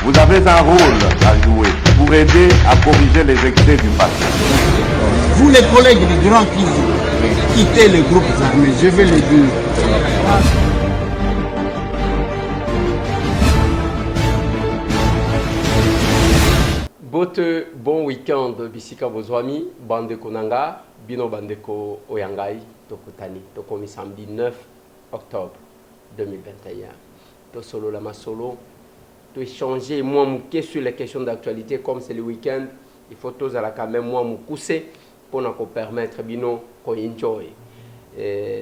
vous avez un rôle à jouer pour aider à corriger les excès du passé. Vous les collègues du Grand Kivu, quittez les groupes armés, je vais le dire. Bote bon week-end bisika bozwami bandeko nanga bino bandeko oyangai tokutani tokomi samedi 9 octobre 2021 to solo la masolo to échanger moi mouké sur les questions d'actualité comme c'est le week-end il faut tous à la quand même moi moukousse pour nous permettre bino ko enjoy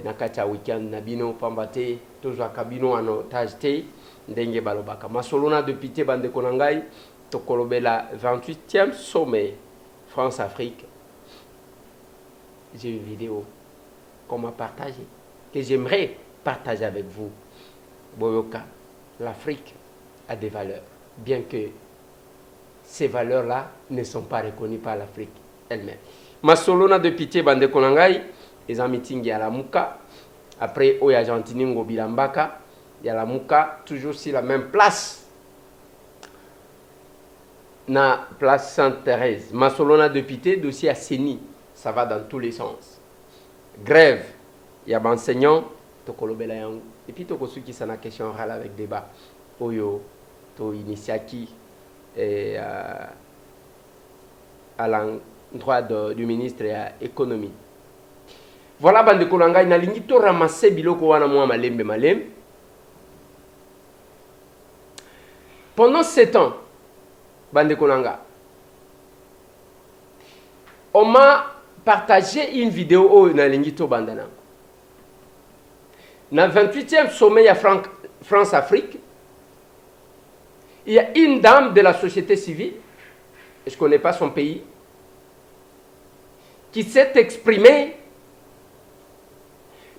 nakata week-end na bino pambate toujours kabino en otage te ndenge balobaka masolo na depuis te bandeko nangai la 28e sommet France-Afrique. J'ai une vidéo qu'on m'a partagée, que j'aimerais partager avec vous. Boyoka, l'Afrique a des valeurs, bien que ces valeurs-là ne sont pas reconnues par l'Afrique elle-même. Ma solona de pitié, bande konangai, les en meeting à la Mouka, après au Argentine, Bilambaka, il y a la Mouka, toujours sur la même place. Na place Sainte-Thérèse, Masolona de Pité, dossier à Séni, ça va dans tous les sens. Grève, il y a des enseignants, et puis il y a ceux qui sont en question orale avec débat. Oyo, to initiaki, et à l'endroit du ministre de l'économie. Voilà, bande kolanga, il y a l'ingito ramassé biloko wana mwa malembe malem. Pendant 7 ans, Bande Konanga, on m'a partagé une vidéo au Nalingito Bandana. Dans le 28e sommet à France-Afrique, il y a une dame de la société civile, je ne connais pas son pays, qui s'est exprimée.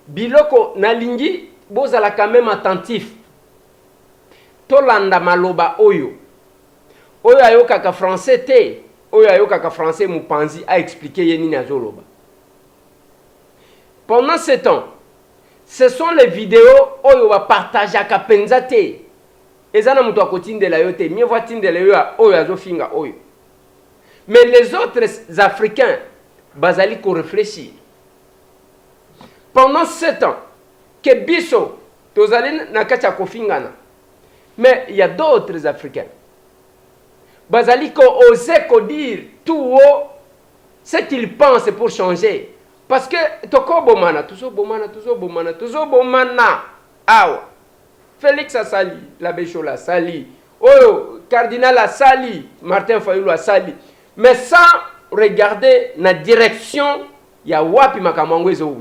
Biloko Nalingi, bozala quand même attentif. Tolanda maloba oyo. Oyo ayokaka français te, oyo ayokaka français Mupanzi a expliqué yenini azoloba. Pendant ce temps, ce sont les vidéos oyo va partager à penza te. Ezana mutu akotindela yo te, mieux va tindela yo oyo azofinga oyo. Mais les autres Africains bazali ko réfléchir. Pendant 7 ans, que biso tozali nakati kofingana. Mais il y a d'autres Africains. Bazali ko oser ko dire tout haut ce qu'il pense pour changer. Parce que toko bomana, toujours bomana, toujours bomana, toujours bomana. Awa. Félix a sali, l'abbé Chola sali. Oh, cardinal a sali, Martin Fayulu a sali. Mais sans regarder la direction, il y a wapi makamango ezo.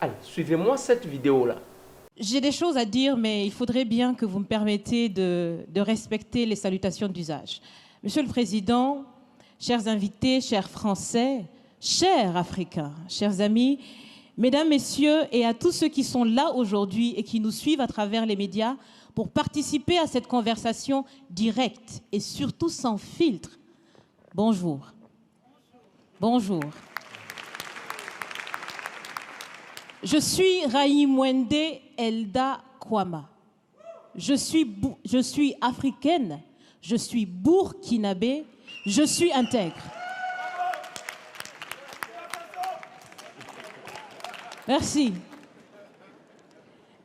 Allez, suivez-moi cette vidéo-là. J'ai des choses à dire, mais il faudrait bien que vous me permettiez de respecter les salutations d'usage. Monsieur le Président, chers invités, chers Français, chers Africains, chers amis, Mesdames, Messieurs, et à tous ceux qui sont là aujourd'hui et qui nous suivent à travers les médias pour participer à cette conversation directe et surtout sans filtre. Bonjour. Bonjour. Je suis Raïmwende Elda Kwama. Je suis africaine, je suis burkinabé, je suis intègre. Merci.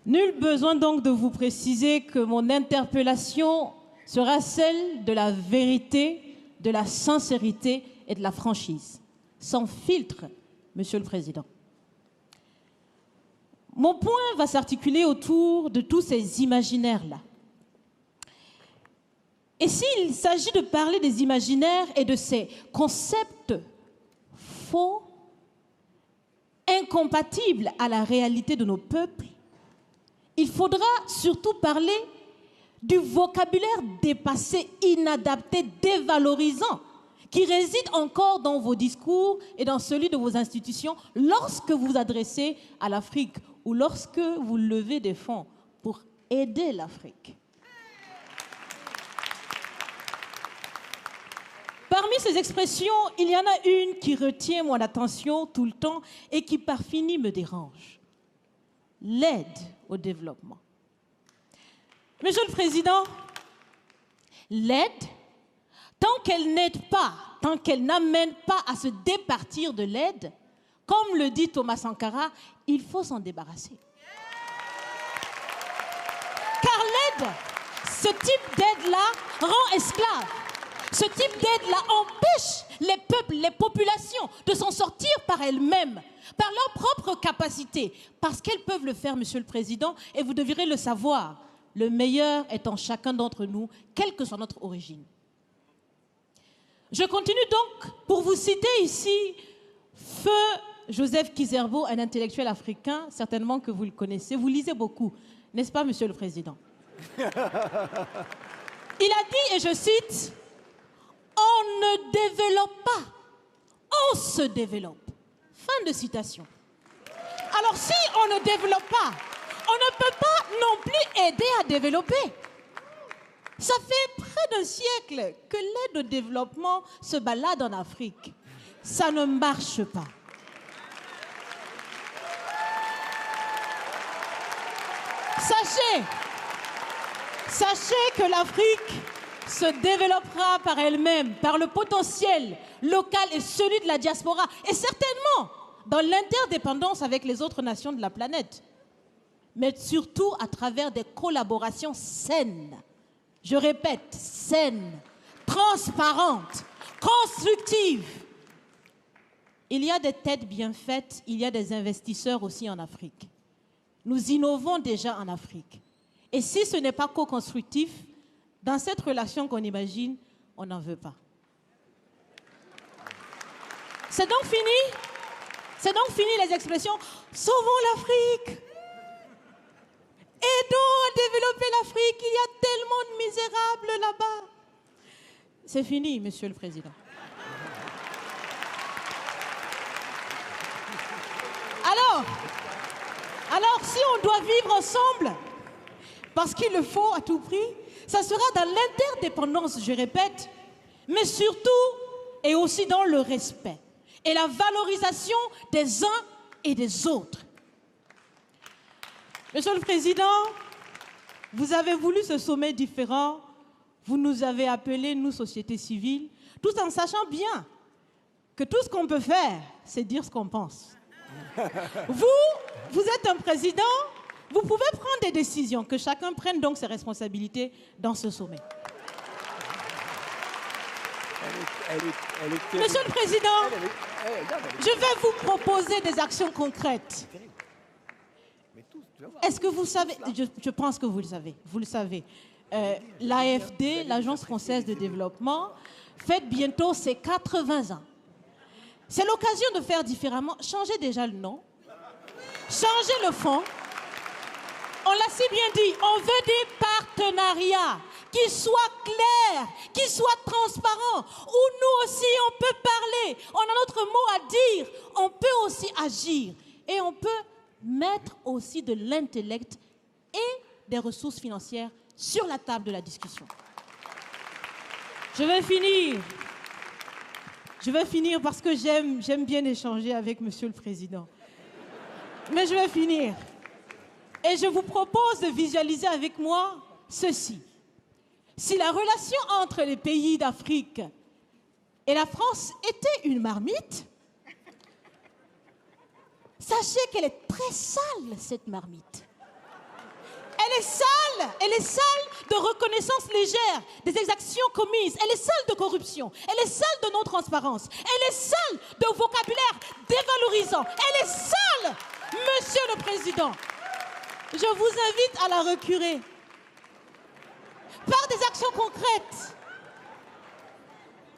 Nul besoin donc de vous préciser que mon interpellation sera celle de la vérité, de la sincérité et de la franchise. Sans filtre, Monsieur le Président. Mon point va s'articuler autour de tous ces imaginaires-là. Et s'il s'agit de parler des imaginaires et de ces concepts faux, incompatibles à la réalité de nos peuples, il faudra surtout parler du vocabulaire dépassé, inadapté, dévalorisant, qui réside encore dans vos discours et dans celui de vos institutions lorsque vous vous adressez à l'Afrique ou lorsque vous levez des fonds pour aider l'Afrique. Parmi ces expressions, il y en a une qui retient mon attention tout le temps et qui par fini me dérange. L'aide au développement. Monsieur le Président, L'aide, tant qu'elle n'aide pas, tant qu'elle n'amène pas à se départir de l'aide, comme le dit Thomas Sankara, il faut s'en débarrasser. Car l'aide, ce type d'aide-là rend esclave. Ce type d'aide-là empêche les peuples, les populations de s'en sortir par elles-mêmes, par leur propre capacité, parce qu'elles peuvent le faire, Monsieur le Président, et vous devrez le savoir. Le meilleur est en chacun d'entre nous, quelle que soit notre origine. Je continue donc pour vous citer ici Feu Joseph Kizerbo, un intellectuel africain, certainement que vous le connaissez. Vous lisez beaucoup, n'est-ce pas, Monsieur le Président? Il a dit, et je cite, « On ne développe pas, on se développe. » Fin de citation. Alors si on ne développe pas, on ne peut pas non plus aider à développer. Ça fait près d'un siècle que l'aide au développement se balade en Afrique. Ça ne marche pas. Sachez que l'Afrique se développera par elle-même, par le potentiel local et celui de la diaspora, et certainement dans l'interdépendance avec les autres nations de la planète, mais surtout à travers des collaborations saines. Je répète, saines, transparentes, constructives. Il y a des têtes bien faites, il y a des investisseurs aussi en Afrique. Nous innovons déjà en Afrique. Et si ce n'est pas co-constructif, dans cette relation qu'on imagine, on n'en veut pas. C'est donc fini. C'est donc fini les expressions « Sauvons l'Afrique ». Aidons à développer l'Afrique, il y a tellement de misérables là-bas. C'est fini, Monsieur le Président. Alors, si on doit vivre ensemble, parce qu'il le faut à tout prix, ça sera dans l'interdépendance, je répète, mais surtout et aussi dans le respect et la valorisation des uns et des autres. Monsieur le Président, vous avez voulu ce sommet différent, vous nous avez appelés, nous, société civile, tout en sachant bien que tout ce qu'on peut faire, c'est dire ce qu'on pense. Vous êtes un président, vous pouvez prendre des décisions, que chacun prenne donc ses responsabilités dans ce sommet. Monsieur le Président, je vais vous proposer des actions concrètes. Est-ce que vous savez, je pense que vous le savez, l'AFD, l'Agence française de développement, fête bientôt ses 80 ans. C'est l'occasion de faire différemment, changer déjà le nom, changer le fond. On l'a si bien dit, on veut des partenariats qui soient clairs, qui soient transparents, où nous aussi on peut parler, on a notre mot à dire, on peut aussi agir et on peut mettre aussi de l'intellect et des ressources financières sur la table de la discussion. Je vais finir parce que j'aime bien échanger avec Monsieur le Président. Mais je vais finir. Et je vous propose de visualiser avec moi ceci. Si la relation entre les pays d'Afrique et la France était une marmite, sachez qu'elle est très sale, cette marmite. Elle est sale de reconnaissance légère des exactions commises. Elle est sale de corruption. Elle est sale de non-transparence. Elle est sale de vocabulaire dévalorisant. Elle est sale, Monsieur le Président. Je vous invite à la recurer par des actions concrètes.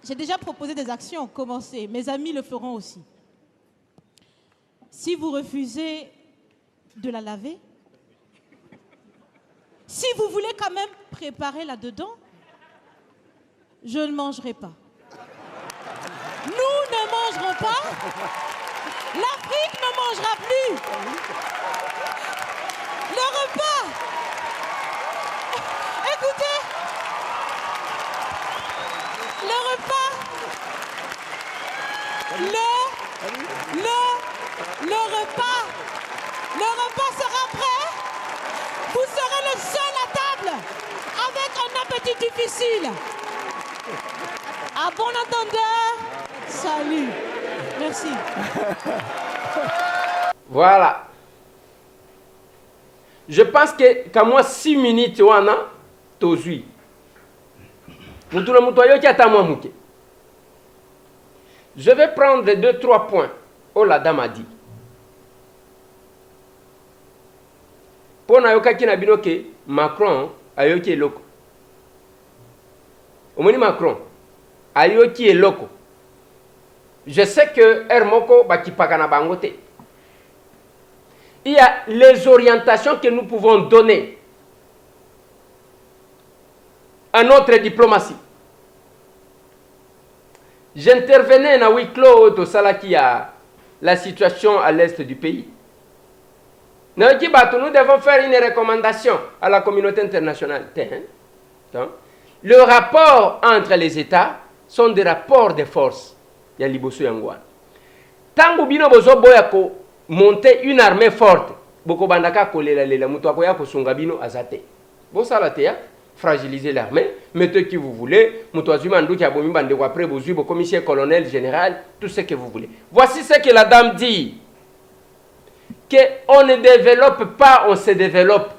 J'ai déjà proposé des actions, commencez. Mes amis le feront aussi. Si vous refusez de la laver, si vous voulez quand même préparer là-dedans, je ne mangerai pas. Nous ne mangerons pas. L'Afrique ne mangera plus. Le repas. Écoutez. Le repas. Le repas sera prêt. Vous serez le seul à table avec un appel petit difficile. À bon entendeur, salut. Merci. Voilà. Je pense que quand moi 6 minutes wana tozui. Je vais prendre 2-3 points. Oh la dame a dit. Pour nayoka kina binoke Macron ayoki eloko. Omoni Macron ayoki eloko. Je sais que Hermoko bakipaka na bangote. Il y a les orientations que nous pouvons donner à notre diplomatie. J'intervenais dans huis clos de Salaki à la situation à l'est du pays. Nous devons faire une recommandation à la communauté internationale. Le rapport entre les États sont des rapports de force. Il y a Liboso Yangwan. Tant que bino bozo boyako monter une armée forte, boko bandaka kolela lela muto akoya ko sungabino azate. Bon ça la théâtre, fragiliser l'armée, mettez qui vous voulez, muto azuma nduki abomi bande ko après bozu bo commissaire colonel général, tout ce que vous voulez. Voici ce que la dame dit. Que on ne développe pas, on se développe.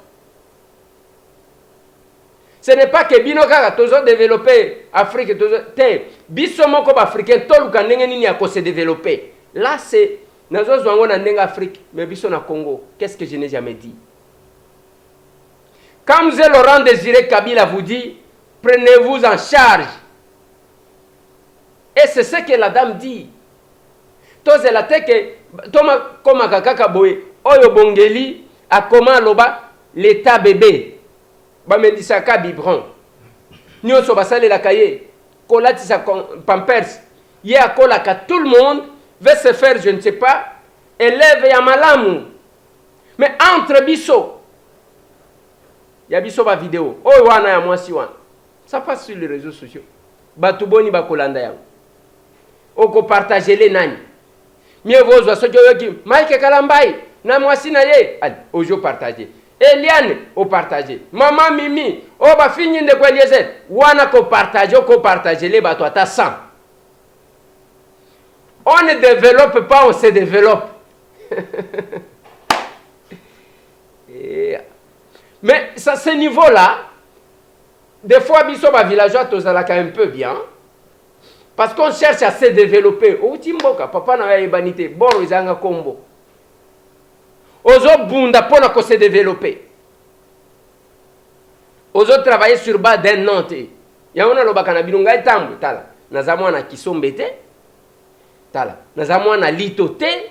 Ce n'est pas que bino kaka tozo développer Afrique tozo te biso moko ba africain toluka ndenge nini ya ko se développer. Là c'est nazo zwango na ndenge Afrique mais biso na Congo. Qu'est-ce que je n'ai jamais dit? Quand M. Laurent Désiré Kabila vous dit prenez-vous en charge. Et c'est ce que la dame dit. Toze la teke toma koma kaka boye oyo bongeli a comment loba l'état bébé. Bamendisaka biberon. Nyoso basale la kaye. Kolatisa pampers. Yé kolaka tout le monde veut se faire, je ne sais pas, élève ya malamu. Mais entre biso, ya biso ba vidéo. Oh wana ya mwasi wana. Ça passe sur les réseaux sociaux. Batuboni bakolanda yango. Oko partager les nani. Mieux vaut zo soki yoki Mike Kalambai na mwasi na ye. Allez, ojo partager. Eliane, au partager. Maman Mimi, oh bah fini de quoi liaison. Wana ko partager les bateaux à 100. On ne développe pas, on se développe. Mais à ce niveau-là, des fois, biso ba villageois tozalaka un peu bien. Parce qu'on cherche à se développer. Oh timboka, papa na ebanité, boro izanga kombo. Ozo bunda pona ko se développer. Ozo travailler sur bas d'un nanté. Ya ona lobaka na bilunga etambu tala. Nazamwa na kisombete. Tala. Nazamwa na litote.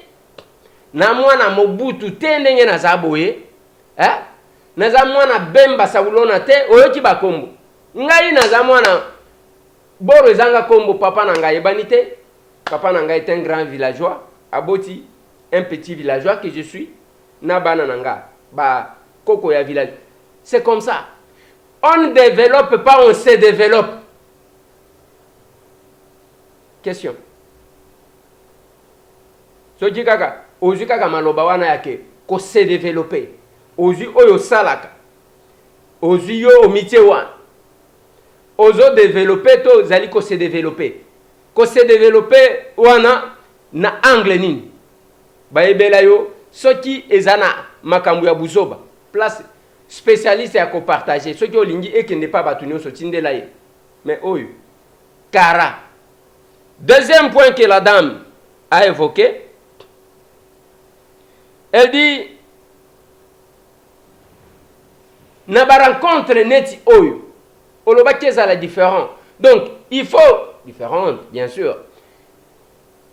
Namwa na mobutu te ndenge nazaboye. Eh? Nazamwa na bemba saulona te oyoki bakombo. Ngai nazamwa na boro ezanga kombo papa na ngai ebanité. Papa na ngai est un grand villageois. Aboti un petit villageois que je suis. Nabana nanga, ba koko ya village. C'est comme ça. On ne développe pas, on se développe. Question. Soki kaka, ozu kaka maloba wana yake ko se développer. Ozu oyo salaka. Ozu yo omitié wana. Ozo développer to zali ko se développer. Ko se développer wana na angle nini. Ba ebela yo Soki ezana makambu ya buzoba place spécialiste ya ko partager soki olingi eke ne pas batunyo so tindela ye mais oyo kara. Deuxième point que la dame a évoqué, elle dit na ba rencontre neti oyo oloba keza la différent. Donc il faut différente bien sûr.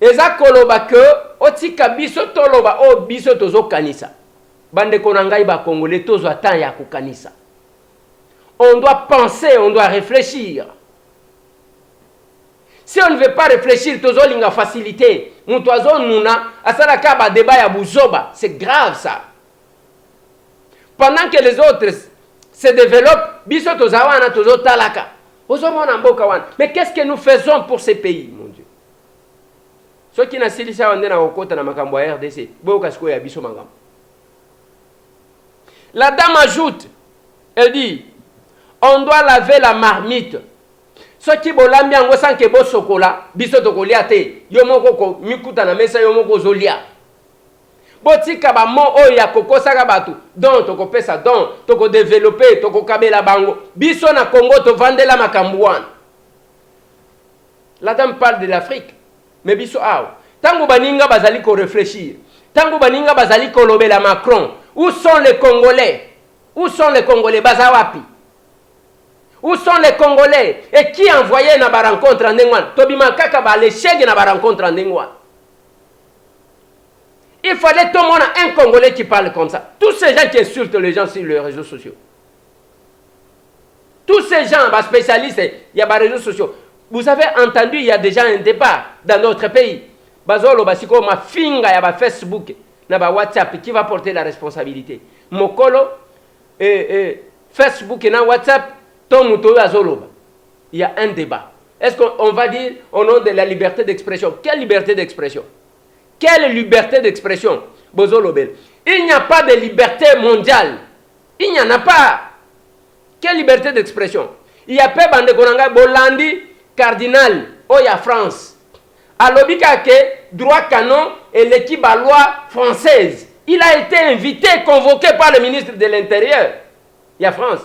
Eza koloba que otika biso toloba o biso tozo kanisa. Bande konangai ba congolais tozo atan ya kukanisa. On doit penser, on doit réfléchir. Si on ne veut pas réfléchir, tozo linga facilité. Mutoazo nuna asala ka ba débat ya buzoba, c'est grave ça. Pendant que les autres se développent, biso tozawana tozo talaka. Ozo mona mboka wana. Mais qu'est-ce que nous faisons pour ces pays, mon Dieu? Ceux qui n'ont pas wande na okota na makambo ya RDC, boka siko ya biso makambo. La dame ajoute, elle dit, On doit laver la marmite. Ce qui bolambi ango sans que bo sokola, biso tokolia te. Yomoko ko mikuta na mesa yomoko zolia. Botika ba mo oya kokosa ka batu. Donc toko pesa donc toko développer, toko kabela bango. Biso na Congo to vandela makambuana. La dame parle de l'Afrique. Mais biso aw. Tango baninga bazali ko réfléchir. Tango baninga bazali ko lobela Macron. Où sont les Congolais? Où sont les Congolais? Bazawapi. Où sont les Congolais? Et qui envoyait na ba rencontre en Ndengwan? Tobima kaka ba l'échec na ba rencontre en Ndengwan. Il fallait tout le monde un Congolais qui parle comme ça. Tous ces gens qui insultent les gens sur les réseaux sociaux. Tous ces gens, bah, spécialistes, il y a des réseaux sociaux. Vous avez entendu, il y a déjà un débat dans notre pays. Bazolo basiko ma finga ya ba Facebook, na ba WhatsApp, qui va porter la responsabilité? Mokolo Facebook et WhatsApp. Il y a un débat. Est-ce qu'on va dire au nom de la liberté d'expression? Quelle liberté d'expression? Quelle liberté d'expression? Il n'y a pas de liberté mondiale. Il n'y en a pas. Quelle liberté d'expression? Il y a pas de konanga Bolandi cardinal Oya France. Alobika ke droit canon et l'équipe à loi française. Il a été invité, convoqué par le ministre de l'Intérieur. Il y a France.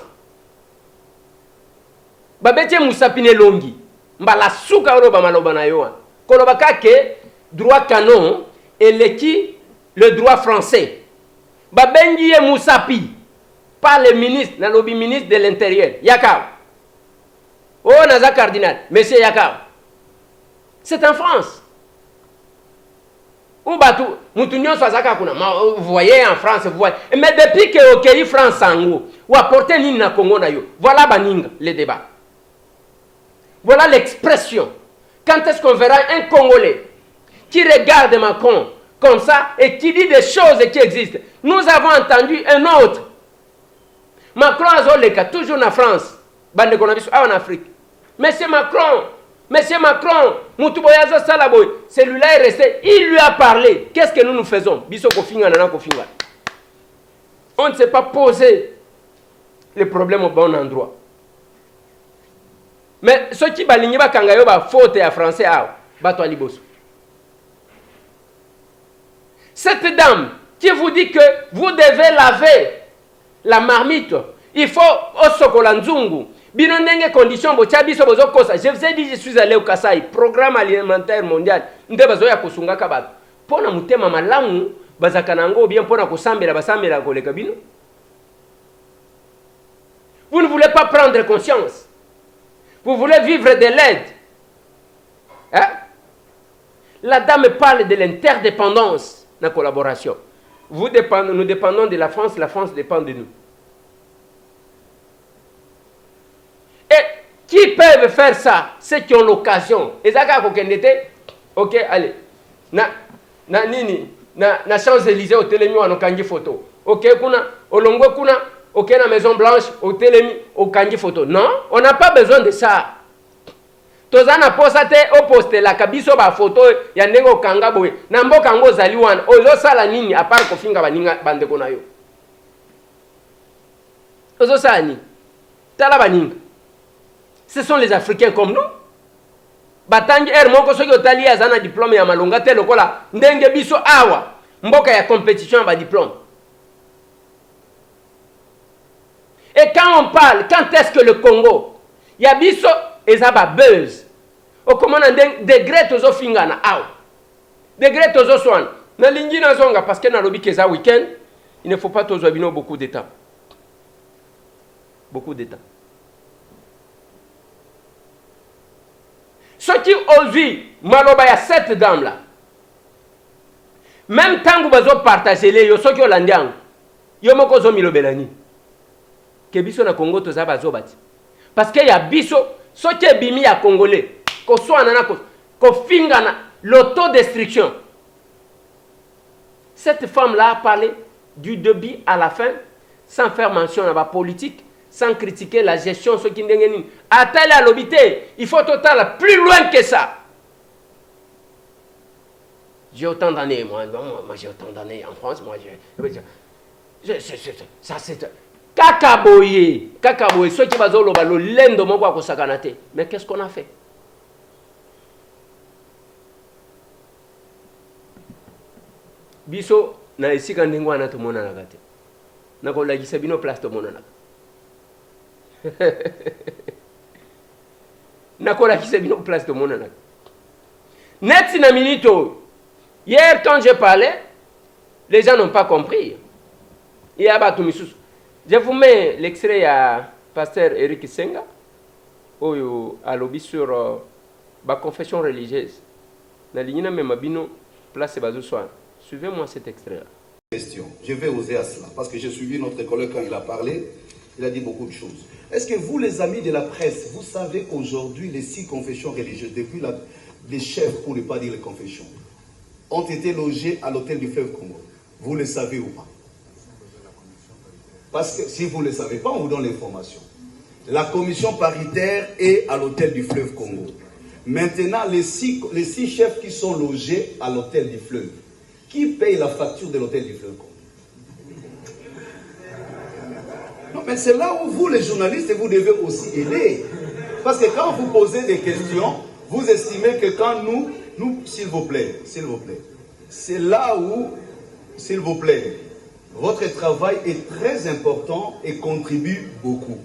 Babete Moussapine Longi, mbala souka oroba maloba na yo. Kolobaka ke droit canon et le droit français. Babengi Moussapi par le ministre, na lobi ministre de l'Intérieur. Yaka. Oh naza cardinal, monsieur Yaka. C'est en France. Ou batu mutunyo swazaka kuna. Vous voyez en France, vous voyez. Mais depuis que okei France sango, ou apporter ni na Congo na yo. Voilà baninga le débat. Voilà l'expression. Quand est-ce qu'on verra un Congolais qui regarde Macron comme ça et qui dit des choses qui existent? Nous avons entendu un autre. Macron a le cas, toujours en France. Bande qu'on a vu en Afrique. Monsieur Macron, celui-là est resté, il lui a parlé. Qu'est-ce que nous faisons? On ne s'est pas posé les problèmes au bon endroit. Mais ceux qui baligné ba kangayo ba faute à français ba to liboso. Cette dame qui vous dit que vous devez laver la marmite, il faut osokola nzungu. Bino ndenge condition bo biso bozo kosa. Je vous ai dit je suis allé au Kasai, programme alimentaire mondial. Nde bazo ya kusunga kabatu. Pona mutema malamu bazaka nango bien pona kosambela basambela koleka bino. Vous ne voulez pas prendre conscience. Vous voulez vivre de l'aide. Hein? La dame parle de l'interdépendance, la collaboration. Nous dépendons de la France dépend de nous. Et qui peuvent faire ça? Ceux qui ont l'occasion. Et ça, ok, allez. Na Champs-Élysées, au Télémi, on a une photo. Ok, kuna, Olongo, kuna. Ok, la Maison Blanche, au Télémi, au Kangi photo. Non, on n'a pas besoin de ça. Tozana posate au poste la kabiso ba photo ya ndenge kanga boye. Na mboka ngo zaliwana. Ozo sala nini à part kofinga baninga bandeko na yo. Ozo sala nini? Tala baninga. Ce sont les Africains comme nous. Batangi moko soki otali azana diplôme ya malonga te lokola ndenge biso awa. Mboka ya compétition ba diplôme. Et quand on parle, quand est-ce que le Congo, il y a biso ezaba buzz. O comment on degré tozo fingana aw. Degré tozo swan. Na lingi na zonga parce que na lobi keza week-end, il ne faut pas tozo bino beaucoup de temps. Beaucoup de temps. Ce qui aujourd'hui maloba ya cette dame là. Même tant que bazo partager les yo soki olandiang. Yo moko zo milobelani. Que biso na Congo to zaba zobati parce que ya biso soki bimi ya congolais ko so anana ko fingana l'autodestruction. Cette femme là a parlé du début à la fin sans faire mention à la politique, sans critiquer la gestion ce qui ndengeni atali à l'obité. Il faut total plus loin que ça. J'ai autant d'années moi j'ai autant d'années en France, moi ça c'est Kakaboye, ceux qui vont le balo, l'endo moko akosakanate. Mais qu'est-ce qu'on a fait? Biso na esika ndingo ana to mona nakate. Na ko lagisa bino place to mona nakate. Na ko lagisa bino place to mona nakate. Net na minito. Hier quand j'ai parlé, les gens n'ont pas compris. Il y a Batumisusu. Je vous mets l'extrait à pasteur Eric Senga, oyo a lobby sur la confession religieuse. Na ligne même bino place bazo soir. Suivez-moi cet extrait-là. Question. Je vais oser à cela, parce que j'ai suivi notre collègue quand il a parlé, il a dit beaucoup de choses. Est-ce que vous, les amis de la presse, vous savez qu'aujourd'hui, les 6 confessions religieuses, depuis les chefs, pour ne pas dire les confessions, ont été logés à l'hôtel du fleuve Congo? Vous le savez ou pas? Parce que si vous ne le savez pas, on vous donne l'information. La commission paritaire est à l'hôtel du fleuve Congo. Maintenant, les six chefs qui sont logés à l'hôtel du fleuve, qui paye la facture de l'hôtel du fleuve Congo? Non, mais c'est là où vous, les journalistes, vous devez aussi aider. Parce que quand vous posez des questions, vous estimez que quand nous s'il vous plaît, c'est là où, s'il vous plaît, votre travail est très important et contribue beaucoup.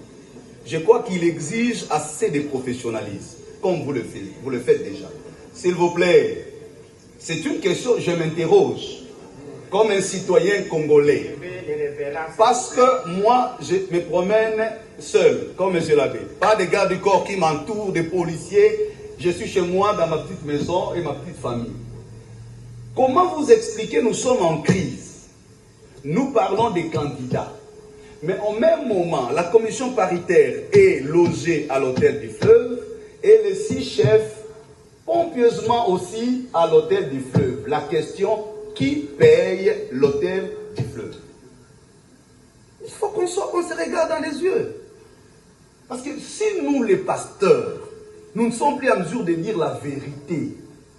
Je crois qu'il exige assez de professionnalisme, comme vous le faites déjà. S'il vous plaît, c'est une question, je m'interroge, comme un citoyen congolais. Parce que moi, je me promène seul, comme M. l'abbé. Pas de garde du corps qui m'entourent, des policiers. Je suis chez moi, dans ma petite maison et ma petite famille. Comment vous expliquer, nous sommes en crise. Nous parlons des candidats. Mais au même moment, la commission paritaire est logée à l'hôtel du fleuve et les 6 chefs pompieusement aussi à l'hôtel du fleuve. La question, qui paye l'hôtel du fleuve? Il faut qu'on se regarde dans les yeux. Parce que si nous, les pasteurs, nous ne sommes plus en mesure de dire la vérité,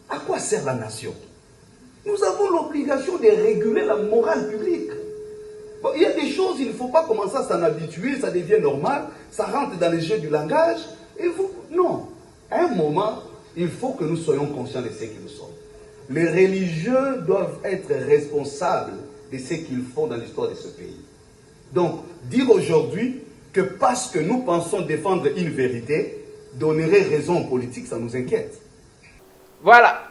à quoi sert la nation? Nous avons l'obligation de réguler la morale publique. Bon, il y a des choses, il ne faut pas commencer à s'en habituer, ça devient normal, ça rentre dans les jeux du langage. Et vous, non. À un moment, il faut que nous soyons conscients de ce que nous sommes. Les religieux doivent être responsables de ce qu'ils font dans l'histoire de ce pays. Donc, dire aujourd'hui que parce que nous pensons défendre une vérité, donnerait raison aux politiques, ça nous inquiète. Voilà.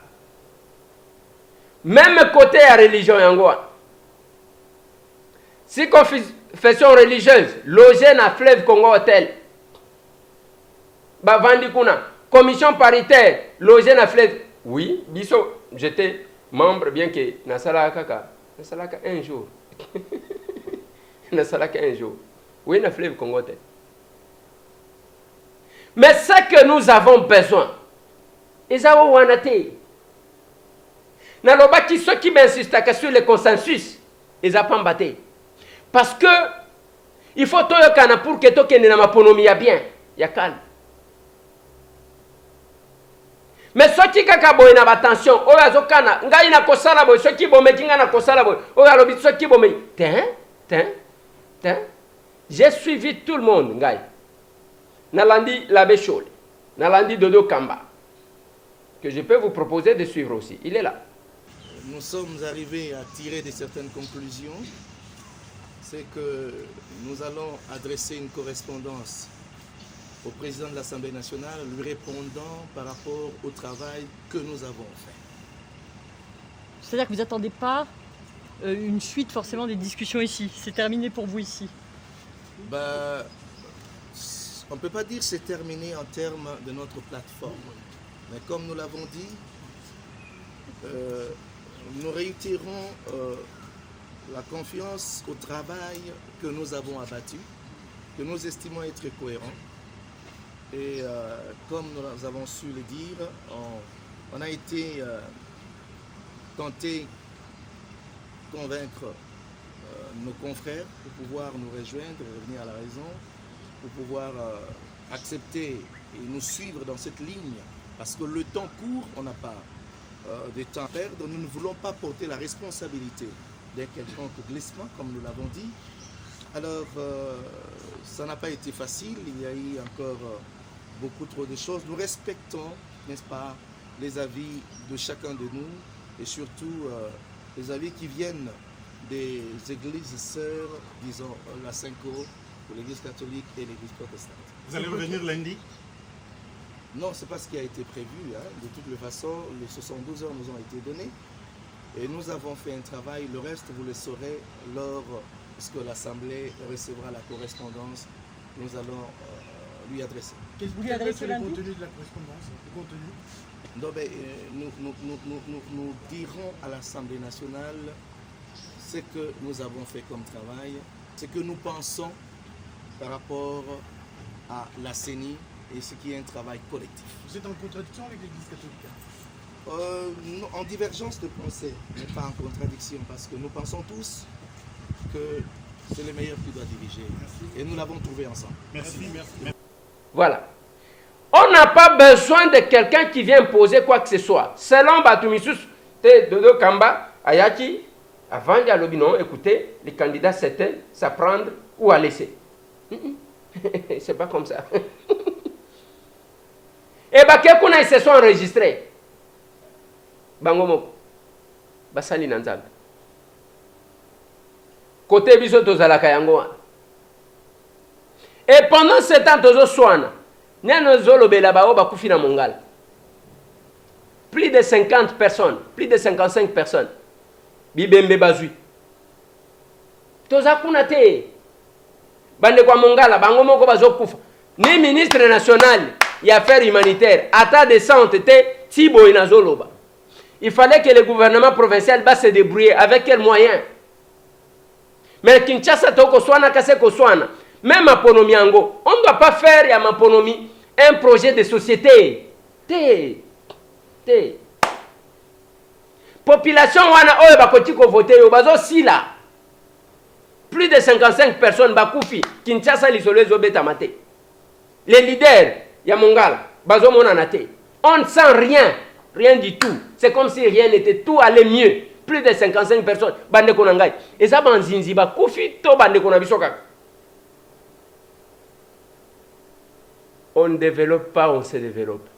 Même côté à religion yangoa. Si confession religieuse, logé na fleuve Congo Hotel. Bavandi kuna. Commission paritaire, logé na fleuve. Oui, biso, j'étais membre, bien que nasala kaka. Nasala ka un jour. Nasala ka un jour. Oui, na fleuve Congo Hotel. Mais ce que nous avons besoin, Ezawo wanate. Nalobaki ceux qui m'insistent sur le consensus, ils n'ont pas battu. Parce que il faut que toyokana pour que tokende na maponomi ya bien, ya calme. Mais ceux qui kaka boy na attention, oyo azokana, ngai na kosala boy, ceux qui bomeki nga na kosala boy, oyo alobi ceux qui bomeki. J'ai suivi tout le monde, ngai. Nalandi l'abbé Chole, Nalandi Dodo Kamba, que je peux vous proposer de suivre aussi. Il est là. Nous sommes arrivés à tirer de certaines conclusions. C'est que nous allons adresser une correspondance au président de l'Assemblée nationale, lui répondant par rapport au travail que nous avons fait. C'est-à-dire que vous n'attendez pas une suite forcément des discussions ici. C'est terminé pour vous ici. Ben, on ne peut pas dire que c'est terminé en termes de notre plateforme. Mais comme nous l'avons dit, nous réitérons la confiance au travail que nous avons abattu, que nous estimons être cohérent. Et comme nous avons su le dire, on a été tenté de convaincre nos confrères pour pouvoir nous rejoindre, revenir à la raison, pour pouvoir accepter et nous suivre dans cette ligne. Parce que le temps court, on n'a pas de temps à perdre. Nous ne voulons pas porter la responsabilité d'un quelconque glissement, comme nous l'avons dit. Alors, ça n'a pas été facile, il y a eu encore beaucoup trop de choses. Nous respectons, n'est-ce pas, les avis de chacun de nous et surtout les avis qui viennent des églises sœurs, disons la Cinco, l'église catholique et l'église protestante. Vous allez revenir lundi? Non, ce n'est pas ce qui a été prévu. Hein. De toutes les façons, les 72 heures nous ont été données et nous avons fait un travail. Le reste, vous le saurez lorsque l'Assemblée recevra la correspondance. Nous allons lui adresser. Qu'est-ce que vous avez sur le contenu de la correspondance? Le contenu? Non, mais, nous dirons à l'Assemblée nationale ce que nous avons fait comme travail, ce que nous pensons par rapport à la CENI et ce qui est un travail collectif. Vous êtes en contradiction avec l'Église catholique? En divergence de pensée, mais pas en contradiction, parce que nous pensons tous que c'est le meilleur qui doit diriger. Merci. Et nous l'avons trouvé ensemble. Merci. Voilà. On n'a pas besoin de quelqu'un qui vient poser quoi que ce soit. Selon Batumisus, Dodo Kamba, Ayaki, avant il y a le bilan, écoutez, les candidats c'était à prendre ou à laisser. C'est pas comme ça. Et bien, quelqu'un ils se sont enregistrés. Bangomoko. Basali Nanzab. Côté biso tozalaka yango. Et pendant ce temps, tozo soana. Plus de 50 personnes, plus de 55 personnes. Bibembe bazui. Toza kunate. Bande kwa Mongala, bango moko bazokufa. Ni ministre national et affaires humanitaires, ata de santé, Tibo inazoloba. Il fallait que le gouvernement provincial se débrouiller avec quels moyens. Mais Kinshasa toko swana kase ko swana. Même à Ponomiango, on ne doit pas faire à Maponomi un projet de société. Population wana oyo bakoti ko voter yo bazo sila. Plus de 55 personnes bakoufi Kinshasa l'isolé zobeta mate. Les leaders ya Mongala bazo monana te. On ne sent rien du tout. C'est comme si rien n'était, tout allait mieux. Plus de 55 personnes bande konangai. Et ça banzinzi bakoufi to bande konabisoka. On ne développe pas, on se développe.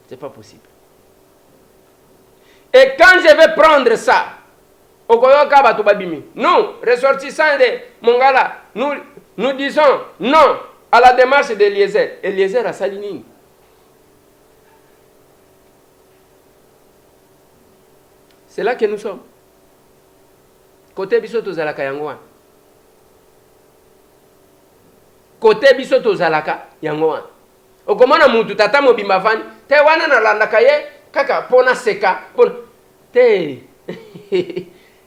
C'est pas possible. Et quand je vais prendre ça, nous, ressortissants de Mongala, nous disons non à la démarche d'Eliezer. Eliezer a Salinine. C'est là que nous sommes. Côté Bisoto Zalakayangwa. Côté bisoto zalaka yango okomona mutu tata mobimba vani te wana na landaka ye kaka pona seka pona te.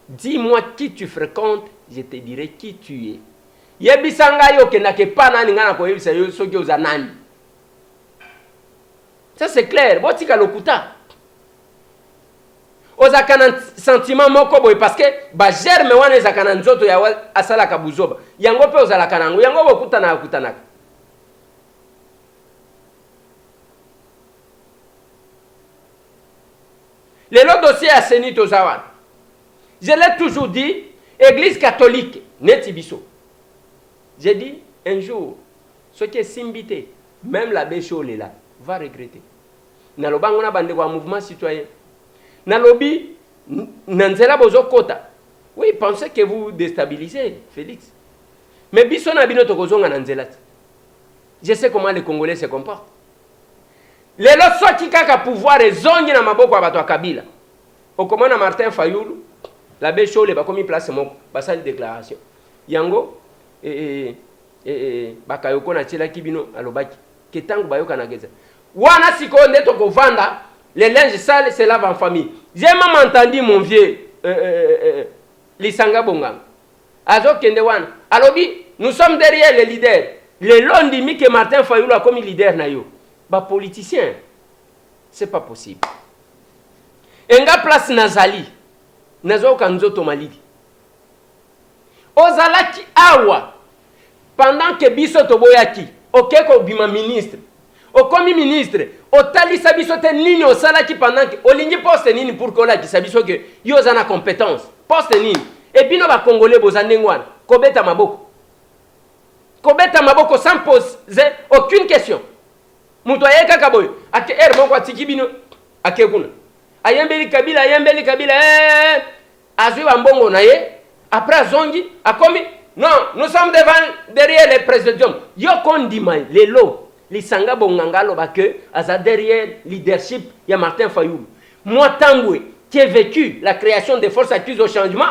Dis-moi qui tu fréquentes, je te dirai qui tu es. Yebisanga yo kenake pa nani ngana ko yebisa yo soki oza nani. Ça c'est clair, botika lokuta. Ozaka na sentiment moko boy parce que ba germe wana ezaka na nzoto ya asala ka buzoba yango pe ozalaka nango yango bokutana akutanaka. Le dossier à Seni Tozawan, je l'ai toujours dit, église catholique neti biso. J'ai dit un jour ce qui est simbité, même l'abbé Cholé là va regretter. Nalobango na bande kwa mouvement citoyen. Nalobi, Nanzela Bozokota. Oui, pensez que vous déstabilisez, Félix. Mais biso na bino tokozonga Nanzela. Je sais comment les Congolais se comportent. Les lots soit qui kaka pouvoir et zongi na maboko ya bato ya Kabila. Okomona Martin Fayulu, l'abbé Cholé ba komi place moko, ba sali déclaration. Yango bakayoko na tshela kibino alobaki. Ketangu bayoka na geza. Wana siko ndeto kovanda. Les linges sales se lavent en famille. J'ai même entendu mon vieux Lisanga Bongang. Azo Kendewan. Alobi, nous sommes derrière les leaders. Le londimi que Martin Fayulu a comme leader na yo. Ba politicien. C'est pas possible. Enga place Nazali. Nazo kanzoto malidi. Ozalaki awa. Pendant que biso toboyaki. Okeko bima ministre. Okomi ministre. Otali sabiso te nini osala ki pendant que olingi poste nini pour que ola ki sabiso que yo zana compétence poste nini Et puis nous va congolais bozanengwan kobeta maboko. Kobeta maboko sans poser aucune question. Muto ayeka kaboy ake moko atiki bino ake kuna. Ayembeli Kabila azui bambongo na ye après zongi akomi non, nous sommes derrière le président. Yo kondima lelo lisanga bonganga loba que aza derrière leadership ya Martin Fayulu. Moi Tambwe qui ai vécu la création des forces actives au changement,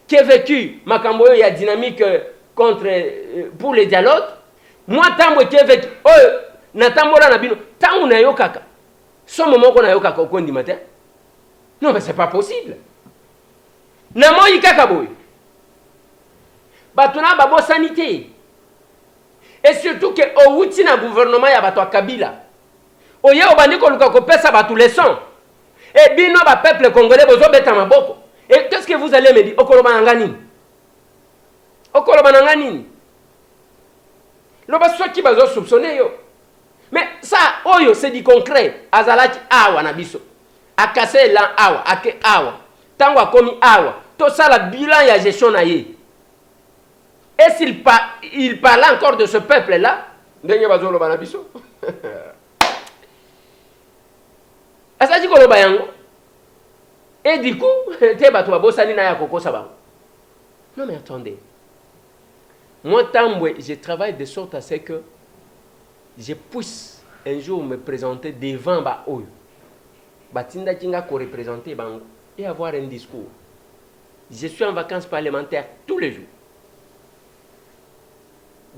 qui ai vécu makambo ya dynamique contre pour les dialogues, moi Tambwe qui ai vécu na tambola na bino tangu na yo kaka. Ce moment qu'on a eu kaka okondima te. Non mais c'est pas possible. Na moi kaka boy. Batuna babo sanité. Et surtout que au outil na gouvernement ya bato Kabila. Oye obandi ko luka ko pesa batu leçon. Et bino ba peuple congolais bozo beta maboko. Et qu'est-ce que vous allez me dire? Okoloba nangani. Okoloba nangani. Loba soki bazo soupçonner yo. Mais ça oyo c'est du concret. Azalaki awa na biso. Akase lan awa, ake awa. Tango akomi awa. To ça la bilan ya gestion na ye. Et s'il parle encore de ce peuple-là, et du coup, non mais attendez. Moi, je travaille de sorte à ce que je puisse un jour me présenter devant eux. Et avoir un discours. Je suis en vacances parlementaires tous les jours.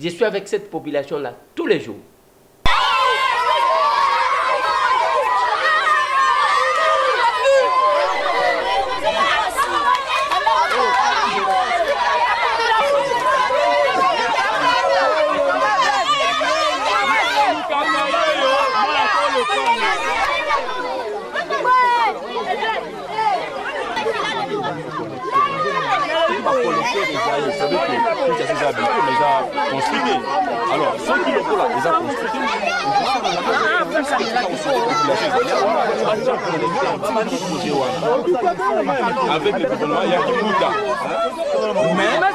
Je suis avec cette population-là tous les jours. Vous savez que Kinshasa est habité, mais ils ont construit. Alors, ceux qui le font là, ils ont construit. Avec le gouvernement, il y a qui Mouta. Mais, nous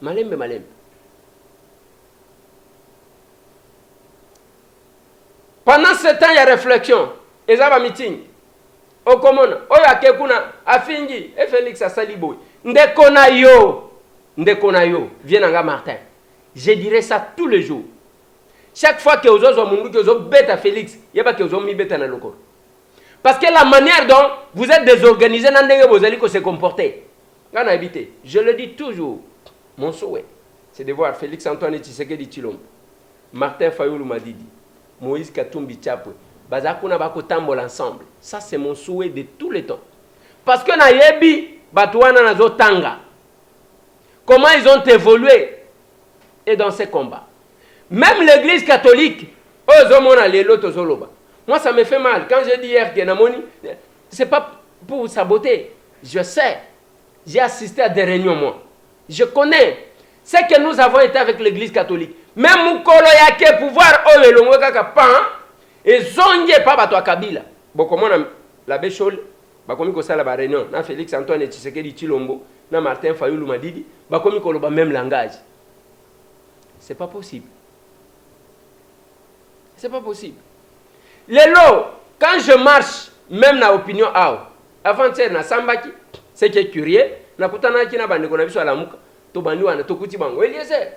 Malembe, malembe. Pendant ce temps, il y a réflexion. Il y a un meeting. Au commun, oya kekuna afingi et Félix Asaliboy. Ndekona yo, viens Martin. Je dirais ça tous les jours. Chaque fois que vous avez bête à Félix, il y a pas que vous avez mis bête à l'eau. Parce que la manière dont vous êtes désorganisé, vous allez se comporter. Je le dis toujours. Mon souhait, c'est de voir Félix Antoine Tshisekedi Tshilombo, Martin Fayulu Madidi, Moïse Katumbi Tchapwe, Bazakuna Bako Tambol ensemble. Ça, c'est mon souhait de tous les temps. Parce que na yebi, Batouana Nazo Tanga. Comment ils ont évolué et dans ces combats. Même l'église catholique, moi, ça me fait mal. Quand j'ai dit hier que Namoni, ce n'est pas pour saboter. Je sais. J'ai assisté à des réunions, moi. Je connais ce que nous avons été avec l'église catholique. Même Moukolo Yake pouvoir Olelongo Kakapan et Zonye pas Bato Kabila. Bon, comment la Béchol, Bakomi Kosa la réunion, na Félix Antoine Tshisekedi Tshilombo, na Martin Fayulu Madidi, Bakomi Koloba même langage. c'est pas possible. C'est pas possible. Les lots, quand je marche, même dans l'opinion, avant-hier, na Sambaki, c'est qui est curieux, na kutana ki na bande ko na biso alamuka, to bandi wana to kuti bango. Eliezer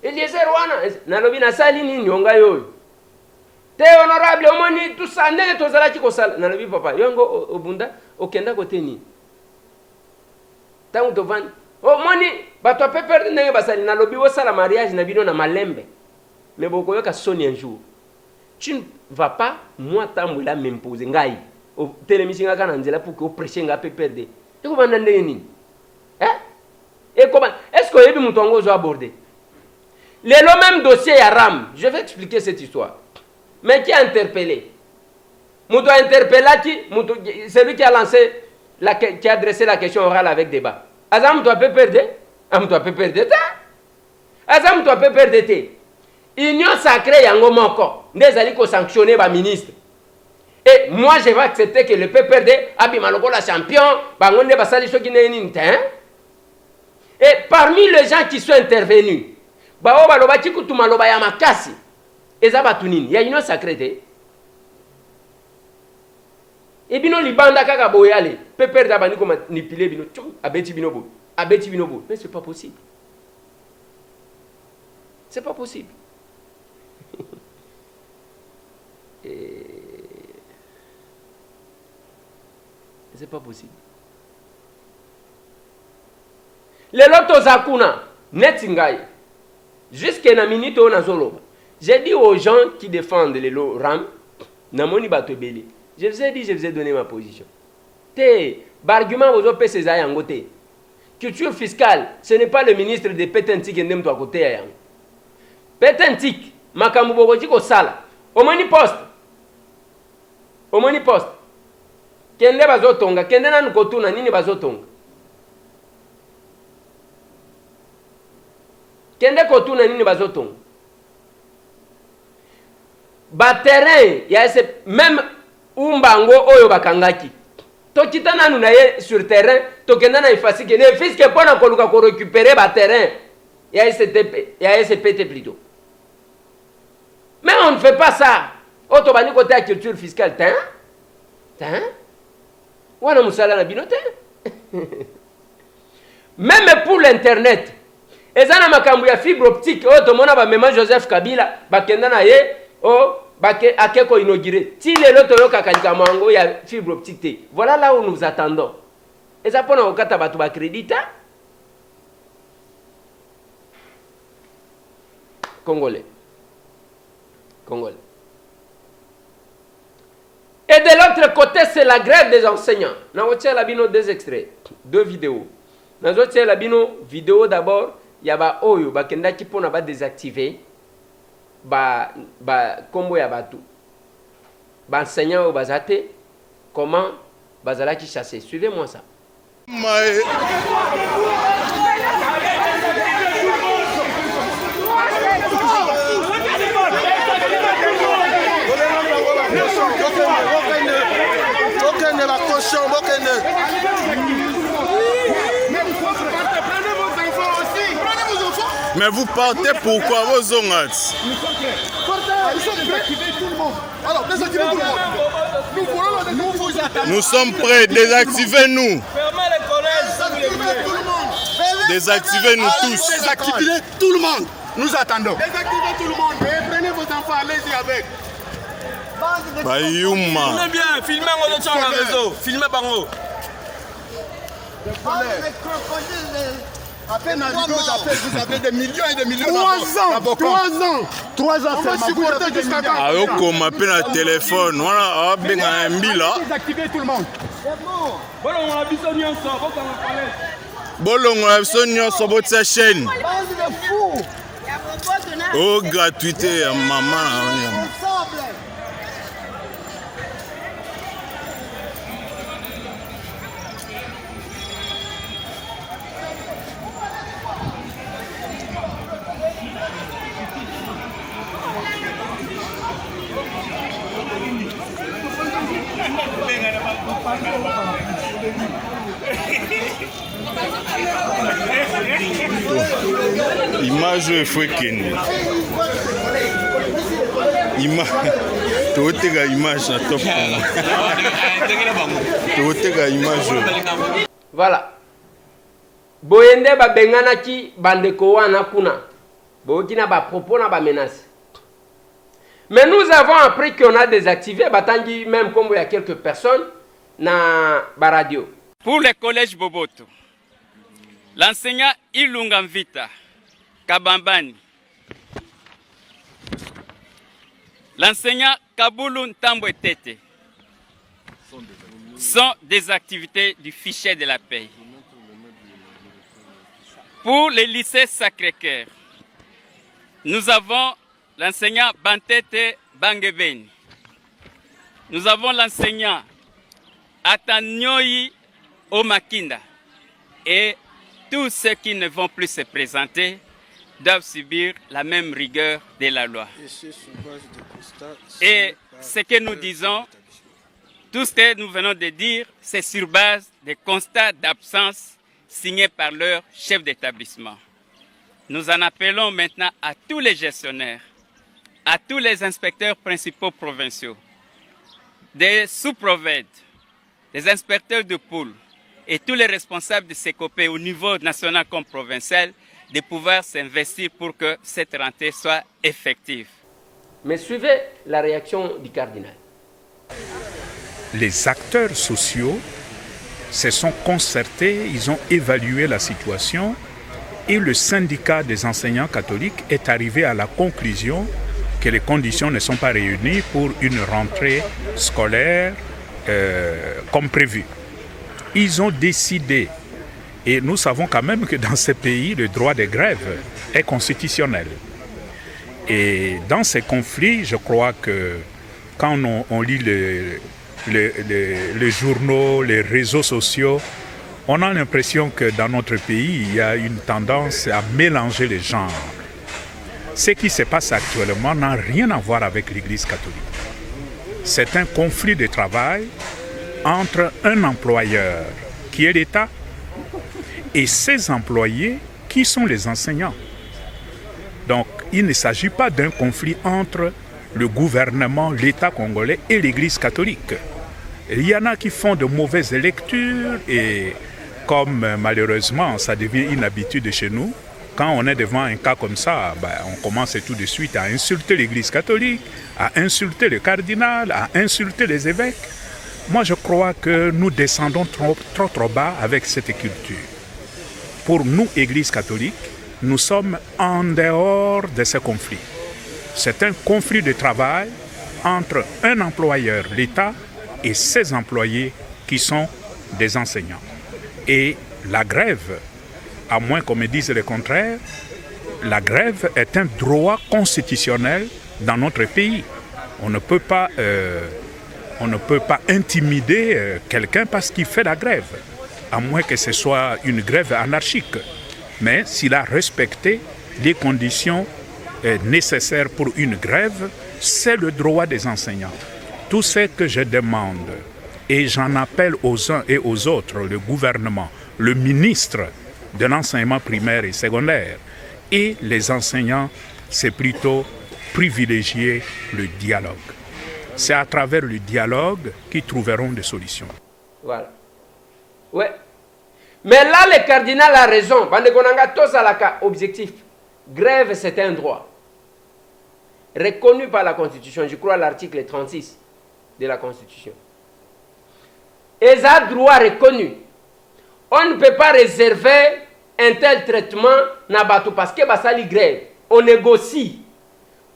wana, na lobi na sali ni nyonga yoyo. Te honorable omoni tout ça ndenge tozala ki kosala. Na lobi papa, yongo obunda okenda kote ni. Tango to vandi. Oh moni, bato pe perdre ndenge basali na lobi osala mariage na bino na malembe. Mais boko yoka soni un jour. Tu ne vas pas, moi, t'as m'imposer. Ngai. Télémission à Nzela pour que vous prêchiez un peu perdre. Et comment on a dit? Et comment? Est-ce que vous avez vu mon tongo aborder? Le même dossier à RAM. Je vais expliquer cette histoire. Mais qui a interpellé? Moutou a interpellé qui? Celui qui a lancé, qui a adressé la question orale avec débat. Azam, tu as peu perdre? Tu as peu perdre? Azam, tu as peu perdre? Union sacrée yango moko ndezali ko sanctionner ba ministre. Et moi je vais accepter que le PPRD abima lokola champion bangonde basali soki nini ntin. Et parmi les gens qui sont intervenus bao baloba kikutu maloba ya makasi eza batu nini ya union sacrée te. Et bino libanda kaka boyale PPRD abani ko manipulé bino abeti bino bo mais c'est pas possible. C'est pas possible. C'est pas possible. Les lotos zakuna netingai jusqu'à na minute on a zolo. J'ai dit aux gens qui défendent les lots ram namoni bato belé. Je vous ai dit, je vous ai donné ma position. Te bargument aux autres ces yango te. Culture fiscale, ce n'est pas le ministre de Petentik et nem to à côté ya. Petentik makambo bokoji ko sala. Omoni poste. Kende bazotonga, kende nanu kotuna nini bazotonga. Kende kotuna nini bazotonga. Ba terrain, ya ese même umbango oyo bakangaki. To kita nanu na ye sur terrain, to kenda na ifasi ke ne fiske pona koluka ko récupérer ba terrain. Ya SPT plutôt. Mais on ne fait pas ça. Auto bani côté la culture fiscale, wana musala na binote. Même pour l'internet, ezana makambu ya fibre optique, auto mona ba mema Joseph Kabila, bakenda na ye, bake akeko inauguré. Ti lelo to yoka kalika mango ya fibre optique te. Voilà là où nous attendons. Eza pona okata batu ba crédit Congolais. Et de l'autre côté, c'est la grève des enseignants. Nous avons deux extraits, deux vidéos. Nous avons vidéo d'abord, il y a Oyo, Bakenda qui peut désactiver, combo ya batu. Enseignant au Bazate, comment Bazala qui chasse. Suivez-moi ça. Mais vous partez pourquoi vos ongats? Nous sommes prêts, désactivez-nous. Désactivez-nous tous. Désactivez tout le monde. Nous attendons. Désactivez tout le monde. Et prenez vos enfants, allez-y avec. Bayuma. Filmez bien, filmez on sur le réseau. Filmez par haut. À peine vous avez des millions et des millions d'avocats. 3 ans. On va supporter jusqu'à quand? Alors qu'on m'appelle un téléphone. Voilà, ben un bila. Désactivez tout le monde. Bon, on a besoin de ça. Bolongo a besoin sur votre chaîne. Oh, gratuité, maman. Image il faut qu'une image totega image na top totega image. Voilà. Boyende ba bengana ki bandeko wana kuna. Boyokina ba propos na ba menace. Mais nous avons appris qu'on a désactivé batangi même comme il y a quelques personnes na ba radio. Pour le collège Boboto, l'enseignant Ilunga Mvita Kabambani, l'enseignant Kabulu Ntambwe Tete sont des activités du fichier de la paix. Pour les lycées Sacré-Cœur, nous avons l'enseignant Bantete Bangebeni. Nous avons l'enseignant Atanyoyi Omakinda. Et tous ceux qui ne vont plus se présenter doivent subir la même rigueur de la loi. Et ce que nous disons, tout ce que nous venons de dire, c'est sur base des constats d'absence signés par leur chef d'établissement. Nous en appelons maintenant à tous les gestionnaires, à tous les inspecteurs principaux provinciaux, des sous-provèdes, des inspecteurs de pôle et tous les responsables de CECOPE au niveau national comme provincial de pouvoir s'investir pour que cette rentrée soit effective. Mais suivez la réaction du cardinal. Les acteurs sociaux se sont concertés, ils ont évalué la situation et le syndicat des enseignants catholiques est arrivé à la conclusion que les conditions ne sont pas réunies pour une rentrée scolaire comme prévu. Ils ont décidé, et nous savons quand même que dans ces pays, le droit de grève est constitutionnel. Et dans ces conflits, je crois que quand on lit les journaux, les réseaux sociaux, on a l'impression que dans notre pays, il y a une tendance à mélanger les genres. Ce qui se passe actuellement n'a rien à voir avec l'Église catholique. C'est un conflit de travail entre un employeur qui est l'État et ses employés qui sont les enseignants. Donc, il ne s'agit pas d'un conflit entre le gouvernement, l'État congolais et l'Église catholique. Il y en a qui font de mauvaises lectures et comme malheureusement ça devient une habitude chez nous, quand on est devant un cas comme ça, on commence tout de suite à insulter l'Église catholique, à insulter le cardinal, à insulter les évêques. Moi, je crois que nous descendons trop bas avec cette culture. Pour nous, Église catholique, nous sommes en dehors de ce conflit. C'est un conflit de travail entre un employeur, l'État, et ses employés qui sont des enseignants. Et la grève, à moins qu'on me dise le contraire, la grève est un droit constitutionnel dans notre pays. On ne peut pas intimider quelqu'un parce qu'il fait la grève, à moins que ce soit une grève anarchique. Mais s'il a respecté les conditions nécessaires pour une grève, c'est le droit des enseignants. Tout ce que je demande, et j'en appelle aux uns et aux autres, le gouvernement, le ministre de l'enseignement primaire et secondaire, et les enseignants, c'est plutôt privilégier le dialogue. C'est à travers le dialogue qu'ils trouveront des solutions. Voilà. Ouais. Mais là, le cardinal a raison. Objectif. Grève, c'est un droit. Reconnu par la Constitution. Je crois à l'article 36 de la Constitution. Et ça, droit reconnu. On ne peut pas réserver un tel traitement n'abatou parce que ça li grève. On négocie.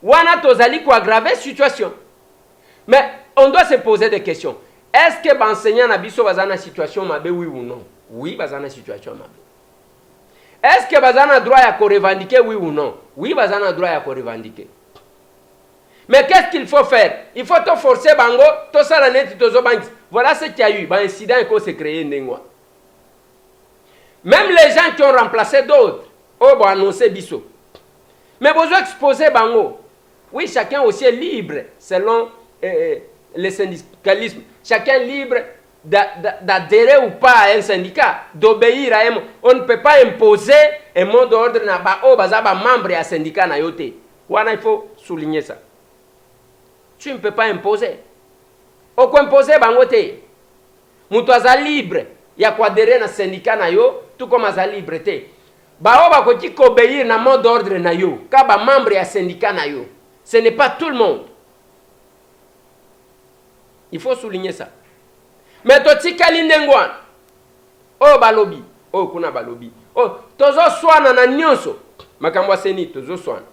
Wana tozali ko aggraver la situation. Mais on doit se poser des questions. Est-ce que l'enseignant n'a pas une situation mabe, oui ou non? Oui, il a une situation mabe. Est-ce que il a droit à revendiquer, oui ou non? Oui, il a droit à revendiquer. Mais qu'est-ce qu'il faut faire? Il faut te forcer bango, to sala net tozo bangi. Voilà ce qu'il y a eu, un incident qui s'est créé ndengwa. Même les gens qui ont remplacé d'autres, oh bon annoncé biso. Mais besoin exposer bango. Oui, chacun aussi est libre selon le syndicalisme. Chacun est libre d'adhérer ou pas à un syndicat, d'obéir à un... On ne peut pas imposer un mot d'ordre na ba o bazaba membre à syndicat na yote. Il faut souligner ça. Tu ne peux pas imposer. Au quoi imposer bangote. Mutuaza libre. Ya quoi adhérer na syndicat na yo, tout comme aza libre te. Ba o ba ko ki obéir na mot d'ordre na yo, ka ba membre à syndicat na yo. Ce n'est pas tout le monde. Il faut souligner ça. Mais totika lindengwan. Oh balobi. Oh kuna balobi. Oh tozo swana na nyonso. Makambo seni tozo swana.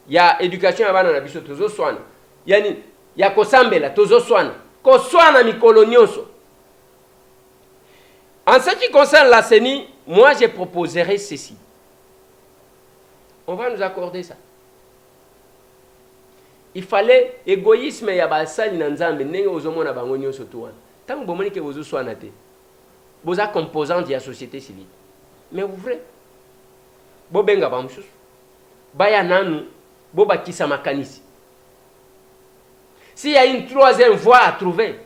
Ya éducation abana na biso tozo swana. Yani ya kosambela tozo swana. Ko swana mikolo nyonso. En ce qui concerne la CENI, moi je proposerai ceci. On va nous accorder ça. Il fallait égoïsme ya basali na nzambe ndenge ozomona bango nyonso to wana. Tant que vous avez besoin vous êtes composant de la société civile. Mais vous voulez, vous avez besoin de vous avez s'il y a une troisième voie à trouver,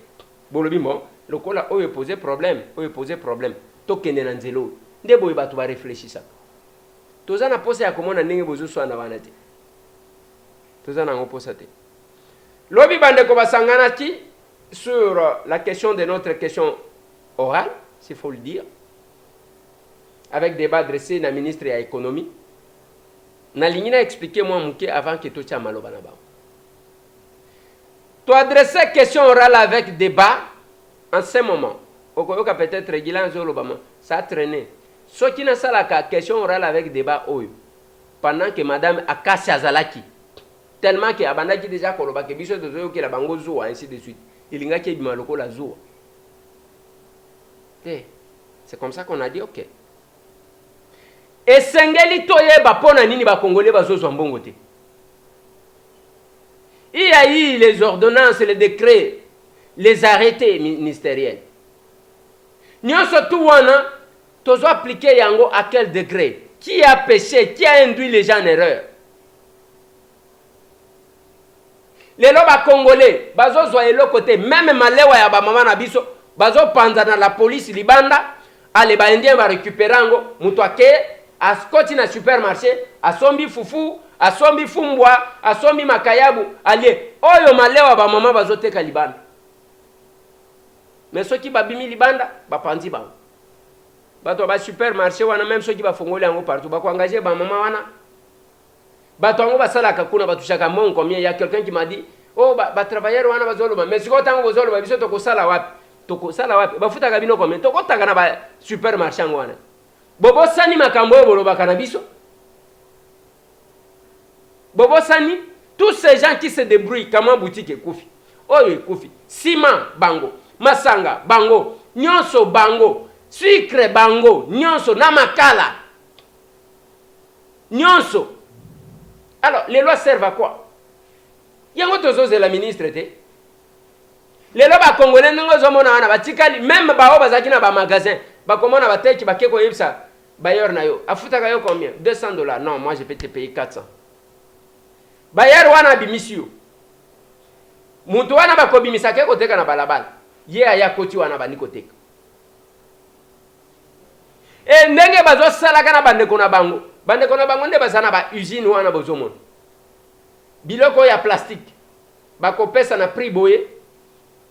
vous avez bon, le coup là, vous avez posé problème, vous avez posé problème. Vous avez réfléchir ça. Vous avez posé à comment on a besoin de vous avez posé. Lobi bande ko basangana ki sur la question de notre question orale, s'il faut le dire, avec débat adressé à la ministre de l'économie. Nalingi na expliqué moi mouké avant que tout ça maloba na ba. Tu adresser question orale avec débat en ce moment. Okoyoka peut-être régulièrement zolobama, ça a traîné. Ce qui n'a pas la question orale avec débat oyo. Pendant que madame Akasi Azalaki tellement que abandaki déjà koloba ke biso tozo ke la bango zo ainsi de suite. Il y a qui maloko la zo. C'est comme ça qu'on a dit OK. Et sengeli toye ba pona nini ba congolais ba zo mbongo te. Il y a eu les ordonnances, les décrets, les arrêtés ministériels. Nyonso tout wana tozo appliquer yango à quel degré? Qui a péché? Qui a induit les gens en erreur? Les loba congolais, bazo zoye le côté, même malewa ya ba mama na biso, bazo panza na la police libanda, ale ba indien ba récupérango, muto ake, askoti na supermarché, asombi fufu, asombi fumbwa, asombi makayabu, ale, oyo malewa ba mama bazo teka libanda. Mais ceux qui babimi libanda, ba panzi ba. Bato ba supermarché wana même ceux qui ba fongoli yango partout, ba ko engager ba mama wana. Batongo basala kakuna batushaka mon combien il y a quelqu'un qui m'a dit oh ba travailleur wana bazoloba mais siko tango bazoloba biso to kosala wapi ba futa kabino combien to kotanga na ba supermarché ngwana bobo sani makambo boloba kana biso bobo sani tous ces gens qui se débrouillent comment boutique ekufi oyo ekufi ciment bango masanga bango nyonso bango sucre bango nyonso na makala nyonso. Alors, les lois servent à quoi? Il y a un autre chose de la ministre. Les lois congolais, même ba bazaki na ba magasin, ba comment na ba teki ba keko yebsa, bailleur na yo. Afuta ka yo combien? $200. Non, moi je peux te payer 400. Bailleur wana bimisio. Muntu wana ba ko bimisa keko teka na balabala. Ye aya koti wana ba nikoteka. E ndenge bazo sala kana bandeko na bango. Bandeko na bango nde bazana ba usine wana bozomona. Biloko ya plastique. Bako pesa na prix boye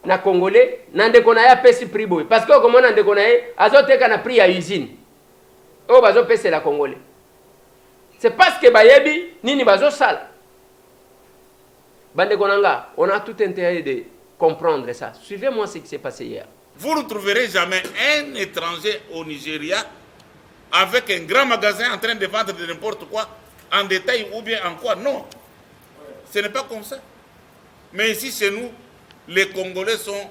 na congolais, na ndeko na ya pesi prix boye parce que comme na ndeko na ye azoteka na prix ya usine. O bazo pesa la congolais. C'est parce que bayebi nini bazo sala. Bandeko nanga, on a tout intérêt de comprendre ça. Suivez-moi ce qui s'est passé hier. Vous ne trouverez jamais un étranger au Nigeria avec un grand magasin en train de vendre de n'importe quoi, en détail ou bien en quoi. Non, ce n'est pas comme ça. Mais ici, chez nous, les Congolais sont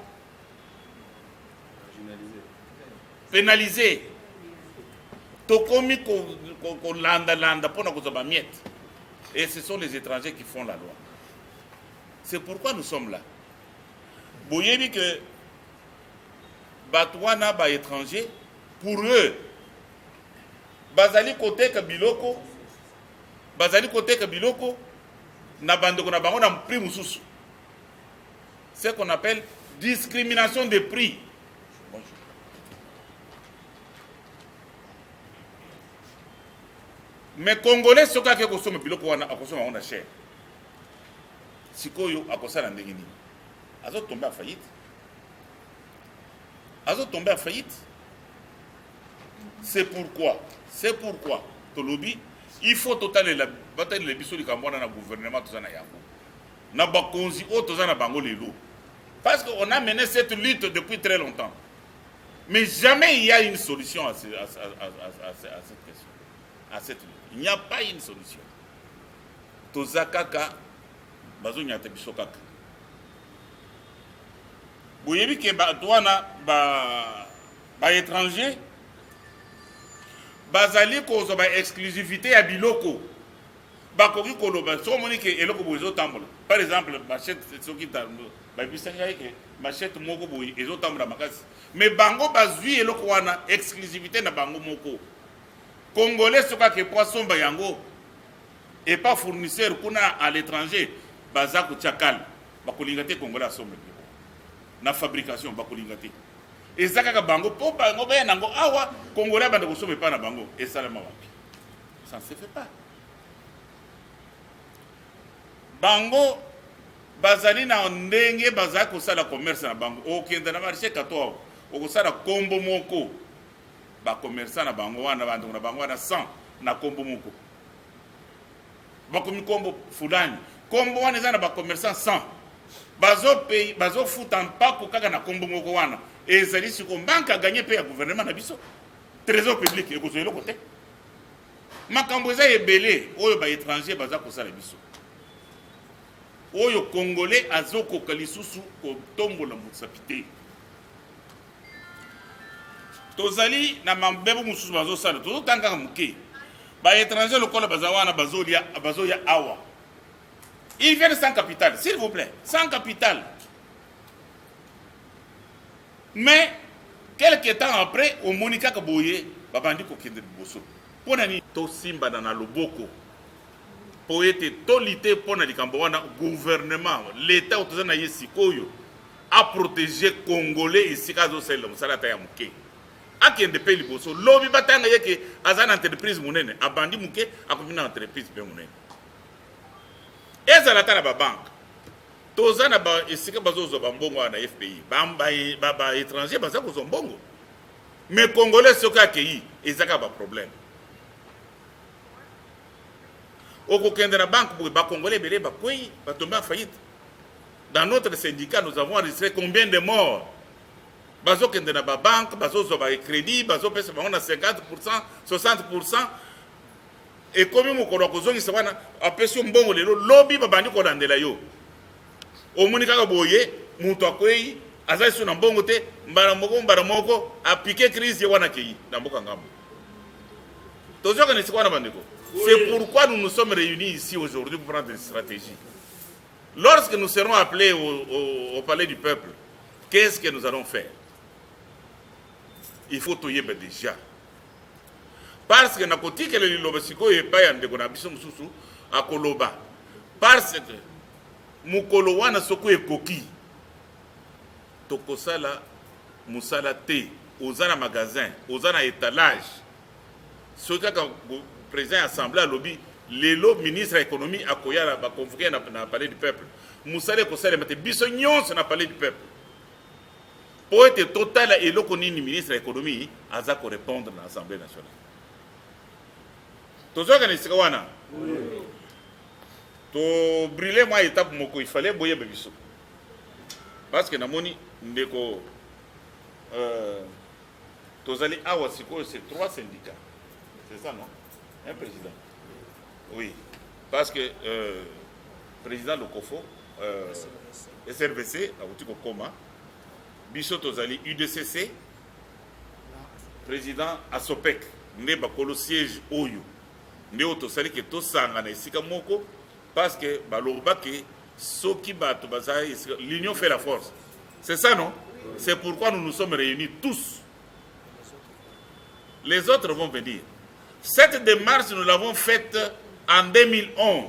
pénalisés. Et ce sont les étrangers qui font la loi. C'est pourquoi nous sommes là. Vous voyez que Batouana ba étranger, pour eux, bazali côté Kabiloko, na bandeko na bango na prix mususu. C'est ce qu'on appelle discrimination des prix. Bon, Mais Congolais, ce qui consomme biloko wana akosoma on a cher. Sikoyo akosala ndenge nini? Azo tomber en faillite. Azo tomber en faillite. C'est pourquoi Tolobi, il faut totaler la bataille de l'ébisson du Cambodge dans le gouvernement tout ça na yango. Na bakonzi o tout ça na bango lelo. Parce qu'on a mené cette lutte depuis très longtemps. Mais jamais il y a une solution à cette question. À cette lutte. Il n'y a pas une solution. Tozakaka, bazo nyate bisokaka. Boyebi ke ba douana ba étranger bazali ko zo ba exclusivité ya biloko. Ba koki koloba so moni ke eloko bozo tambola. Par exemple, machette soki tambola. Ba bisanga ke machette moko boyi ezo tambola makasi. Mais bango bazui eloko wana exclusivité na bango moko. Congolais soka ke poisson bayango et pas fournisseur kuna à l'étranger baza ko tchakal bakolingate Congolais asombe na fabrication bakolingate ezaka ka bango po bango ba nango awa Congolais bande ko sombe pa na bango et salama wapi ça ne se fait pas bango bazali na ndenge baza ko sala commerce na bango okenda na marché kato o sala kombo moko ba commerçant na bango wana bandu na bango wana 100 na kombo moko bakomi kombo fulani kombo wana za na ba commerçant 100 bazo pays bazo futan pa ko kaka na kombo moko wana ezali siko banka gagner pe ya gouvernement na biso trésor public e ko zo eloko te makambo za ebele oyo ba étranger baza ko sala biso oyo congolais azoko kalisusu ko tombola musapité tozali na mambebo mususu bazo sala tozo tanga muke ba étranger lokola bazawana bazolia awa ils viennent sans capital s'il vous plaît sans capital mais quelques temps après au Monica Kaboye babandi ko kende boso pona ni to simba na loboko poete tolité pona likambo wana gouvernement l'état otozana yesikoyo a protéger congolais ici kazo sel musala ya muke akende pe liboso lobi batanga yeke azana entreprise munene abandi muke akomina entreprise pe munene ezala tala ba banque tozana ba esika bazozo ba mbongo na FPI ba étranger baza ko zombongo mais congolais soka keyi ezaka ba problème okokende na banque ba congolais belé ba koyi ba tomber en faillite dans notre syndicat nous avons enregistré combien de morts bazo kende na ba banque bazo zo ba crédit bazo pesa ba on a 50% 60% et comme mo ko ko zongi sabana apesio mbongo lelo lobby ba bandi ko landela yo o moni kaka boye muto akwei azali suna mbongo te mbara moko appliquer crise ya wana kei na mboka ngambo tozoka ne sikwana bandeko c'est pourquoi nous nous sommes réunis ici aujourd'hui pour prendre une stratégie lorsque nous serons appelés au palais du peuple qu'est-ce que nous allons faire? Il faut toyeba déjà parce que na kotika le liloba sikoyo epa ya ndeko na biso mususu akoloba parce que mukolo wana soko ekoki tokosala musala te ozana magasin ozana étalage soki kaka président assemblée à lobby lelo ministre économie akoya ba convoquer na palais du peuple musala kosala mate biso nyonso na palais du peuple pour être total et eloko nini ministre économie aza ko répondre na assemblée nationale tozoka ni sikawana to brûler moi étape moko il fallait boye biso parce que namoni ndeko tozali awa siko c'est 3 syndicats c'est ça non un président oui parce que président Lokofo SRVC a outi ko koma biso tozali UDCC président Asopec ne bakolo siège oyo ne otosali ke tosanga na esika moko parce que baloba ke soki bato bazali l'union fait la force c'est ça non c'est pourquoi nous nous sommes réunis tous les autres vont venir cette démarche nous l'avons faite en 2011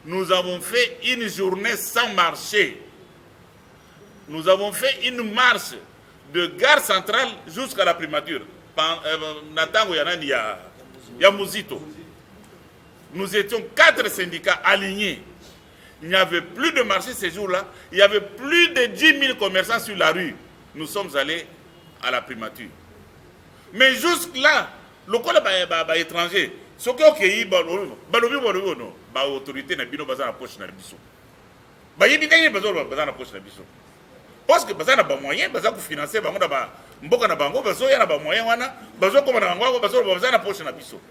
nous avons fait une journée sans marché nous avons fait une marche de gare centrale jusqu'à la primature. Natango Yanania Yamuzito. Nous étions 4 syndicats alignés. Il n'y avait plus de marché ces jours-là. Il y avait plus de 10 000 commerçants sur la rue. Nous sommes allés à la primature. Mais jusque-là, le col étranger, ce qui est l'autorité n'a pas besoin de poche dans le biseau. Il n'y a pas besoin de poche dans le biseau. Parce que besoin de moyens, besoin de financer, besoin de moyens, besoin de poche dans le biseau.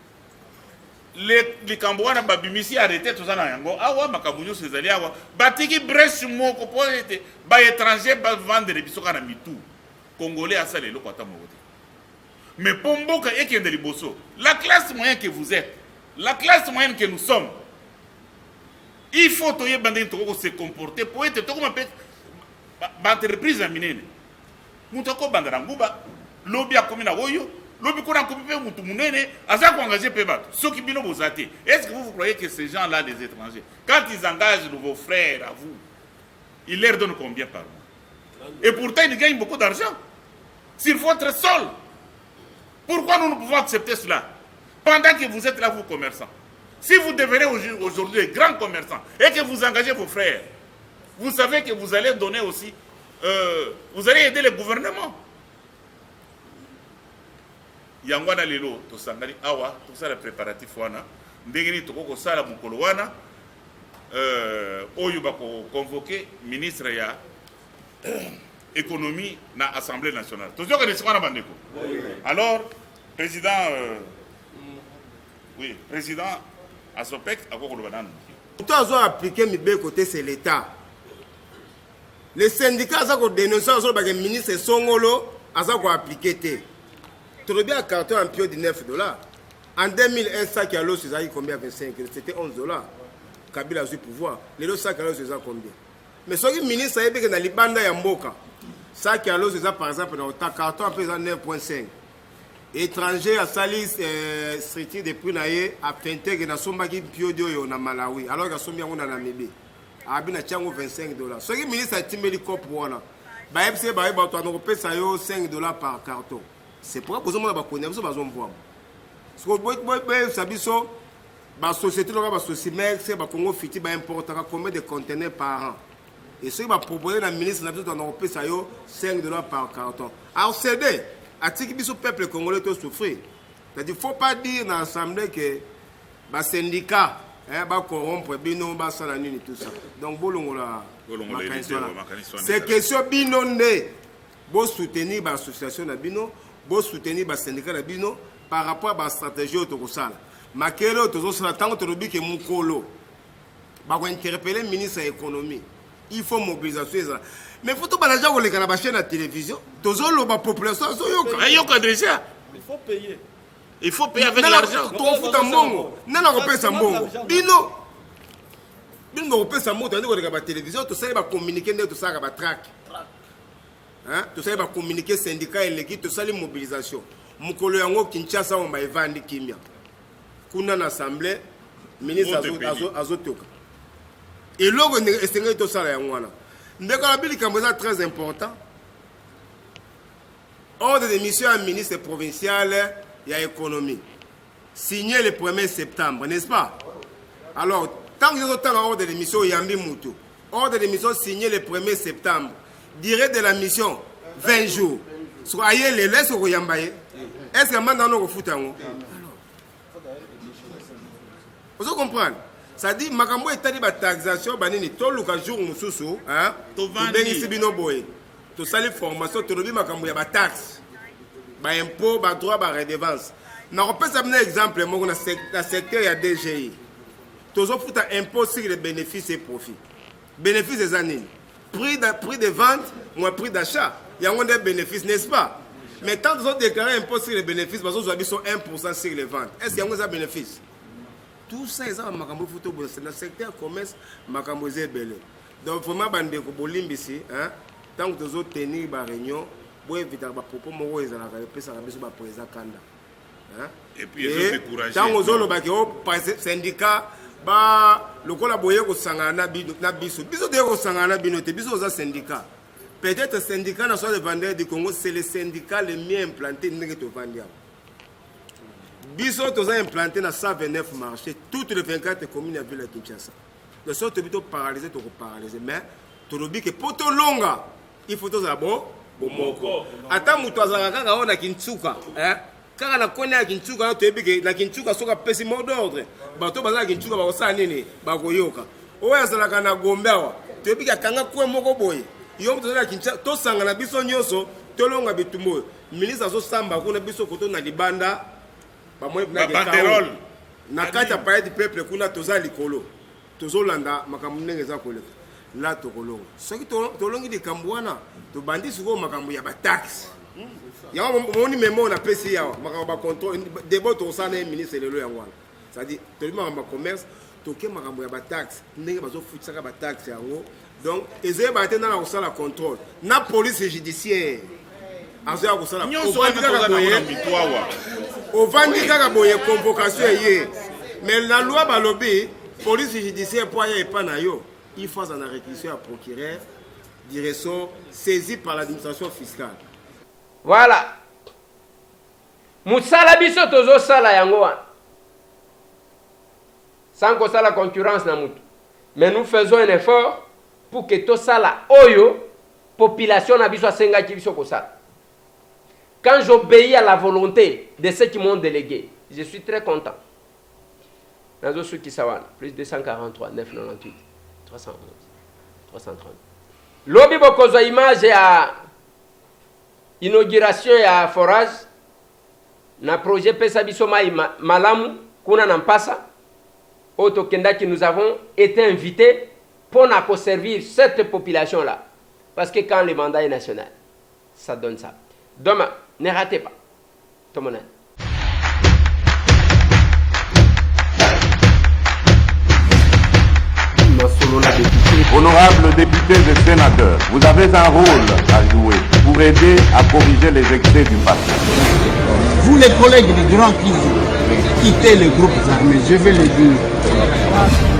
Les Cambouana babimisi arrêté tout ça na yango awa makabunyo sezali awa batiki brèche moko po ete ba étranger ba vendre biso kana mitu congolais asale loko ata moko te mais pomboka ekende liboso la classe moyenne que vous êtes la classe moyenne que nous sommes il faut toye bande to se comporter pour être to comme ba entreprise na minene mutako bandara nguba lobby akomina woyo. Est-ce que vous croyez que ces gens-là, les étrangers, quand ils engagent vos frères à vous, ils leur donnent combien par mois? Et pourtant, ils gagnent beaucoup d'argent. S'il faut être seul, pourquoi nous ne pouvons accepter cela? Pendant que vous êtes là, vous commerçants. Si vous devenez aujourd'hui grands commerçants et que vous engagez vos frères, vous savez que vous allez donner aussi, vous allez aider le gouvernement. Yangwana lelo to sangani awa to sala préparatif wana ndengeni to ko sala mukolo wana oyo bako convoquer ministre ya économie na Assemblée nationale. To zoka niswana bandeko. Alors président oui, président Asopec akoko lobanana. Tout a appliqué mi côté c'est l'état. Les syndicats ça ko dénoncer sur ba ministre Songolo asa ko appliquer té. Tu as bien un carton en pio de $9. En 2001, sac à l'eau, c'est combien? 25. C'était $11. Kabila a eu pouvoir. Les autres sacs à l'eau, c'est combien? Mais ce qui est ministre, c'est que dans les bandes, il y a un boca. Sac à l'eau, c'est par exemple, dans un carton, c'est 9,5. Étranger à Salis, Striti de Prunaye, à Fintech, et dans son bagage pio de Malawi. Alors qu'il y a son bien en Namibie. À Abina Tchango, $25. Ce qui est ministre, c'est un hélicoptère. Bah, FC, bah, tu as $5 par carton. C'est pourquoi vous avez besoin de voir. Parce que la société, la société, la Congo Fiti, importe combien de conteneurs par an. Et ce qui va proposer la ministre de l'Europe, c'est $5 par carton. Alors, c'est des articles que le peuple congolais a souffert. Il ne faut pas dire dans l'Assemblée que les syndicats va corrompre, tout ça. Donc, c'est question de soutenir l'association de Bino. Pour soutenir les syndicats par rapport à la stratégie autorisée. Makelo autorisée, tant que tu que Moukolo va interpeller le ministre de l'économie. Il faut mobiliser ça. Mais il faut tout balager avec les chaînes de télévision. Toujours la population. Il faut payer. Il faut payer avec l'argent. Tu as foutu un bon. Non, on paye ça bon. Bino. Bino, on paye ça bon. Tu as la télévision. Tu sais, communiquer, tu sais, track. Tu sais, communiquer syndicat et l'équipe, tu sais, les mobilisations. Moukolo yango Kinshasa, on va vendre Kimia. Kuna l'Assemblée, ministre Azotoka. Et là, on est estimé tout ça. C'est très important. Ordre de mission à ministre provincial et à l'économie. Signé le 1er septembre, n'est-ce pas? Alors, tant que vous avez ordre de mission, il y a un Moutou. Ordre de mission signé le 1er septembre. Durée de la mission, 20 jours. Soyez les laisses au Yambaye. Est-ce que maintenant on fout en haut? Vous comprenez? Ça dit, Makambo est allé à la taxation, banini, tout le jour, Moussou, hein? Tout bénéficie bino boy. Tout ça, les formations, tout le monde, Makambo, il y a des taxes, des impôts, des droits, des redevances. On peut s'amener un exemple, dans le secteur, il y a DGI. Tout le monde fout un impôt sur les bénéfices et profits. Bénéfices des années. Prix de vente ou un prix d'achat. Il y a des bénéfices, n'est-ce pas? Mais tant que vous déclarez un impôt sur les bénéfices, vous avez 1% sur les ventes. Est-ce qu'il y a des bénéfices? Tout ça, c'est dans le secteur commerce, c'est belé. Donc, vraiment, ici, tant que vous tenez une réunion, vous évitez de propos, vous avez président Kanda. Et puis, ils ont découragé. Tant que vous avez syndicat, le collaborateur ko sangana na biso de sangana binote biso za syndicat. Peut-être syndicat national des vendeurs du Congo, c'est le syndicat le mieux implanté n'engé to vendia. Biso toza implanté dans 129 marchés, toutes les 24 communes à ville à Kinshasa. De sorte que paralysé, tu paralysé. Mais tu le dis que pour tout longa, il faut tout d'abord. Attends, tu as un na Kinsuka. Quand on connaît Kinsuka, tu dis que la Kinsuka soit pèse mot d'ordre. Bato baza Kinsuka ba sa nini ba koyoka. Oya sala kana gombewa. Tu dis que kanga kwa moko boy. Yo mto na Kinshasa to sanga na biso nyoso, to longa bitumbo. Ministre zo samba kuna biso koto na libanda. Ba moi na banderole. Na kata pa du peuple kuna toza likolo. Tozolanda makambo ndenge za koleka. Là tokolonga. Soki tolongi de kambwana, to bandi suko makambo ya ba taxe. Ya moni memo na pesi ya makambo ba contrôle debo to sana ministre lelo ya ngwana. C'est-à-dire to makambo commerce, to ke makambo ya ba taxe, ndenge bazo futisa ba taxe yango. Donc ezé ba tena na osala contrôle. Na police judiciaire. Azo ya kosala. Ovandi kaka boye convocation yé. Mais la loi ba lobby, police judiciaire pour y pas na yo. Il faut en réquisition à procureur, direction saisie par l'administration fiscale. Voilà. Moussala biso tozo sala yango wana. Sans que ça la concurrence na mutu. Mais nous faisons un effort pour que to sala oyo population na biso senga ki biso ko sala. Quand j'obéis à la volonté de ceux qui m'ont délégué, je suis très content. Nazo suki sawana, plus 243 998 311 330. Lobi bokozo image ya inauguration ya forage na projet pesa biso mai malamu kuna na mpasa auto kenda qui nous avons été invités pour na servir cette population là parce que quand le mandat est national ça donne ça. Demain ne ratez pas. Tout le monde. Honorables députés et sénateurs, vous avez un rôle à jouer pour aider à corriger les excès du passé. Vous les collègues du Grand qui quittez les groupes armés, je vais le dire.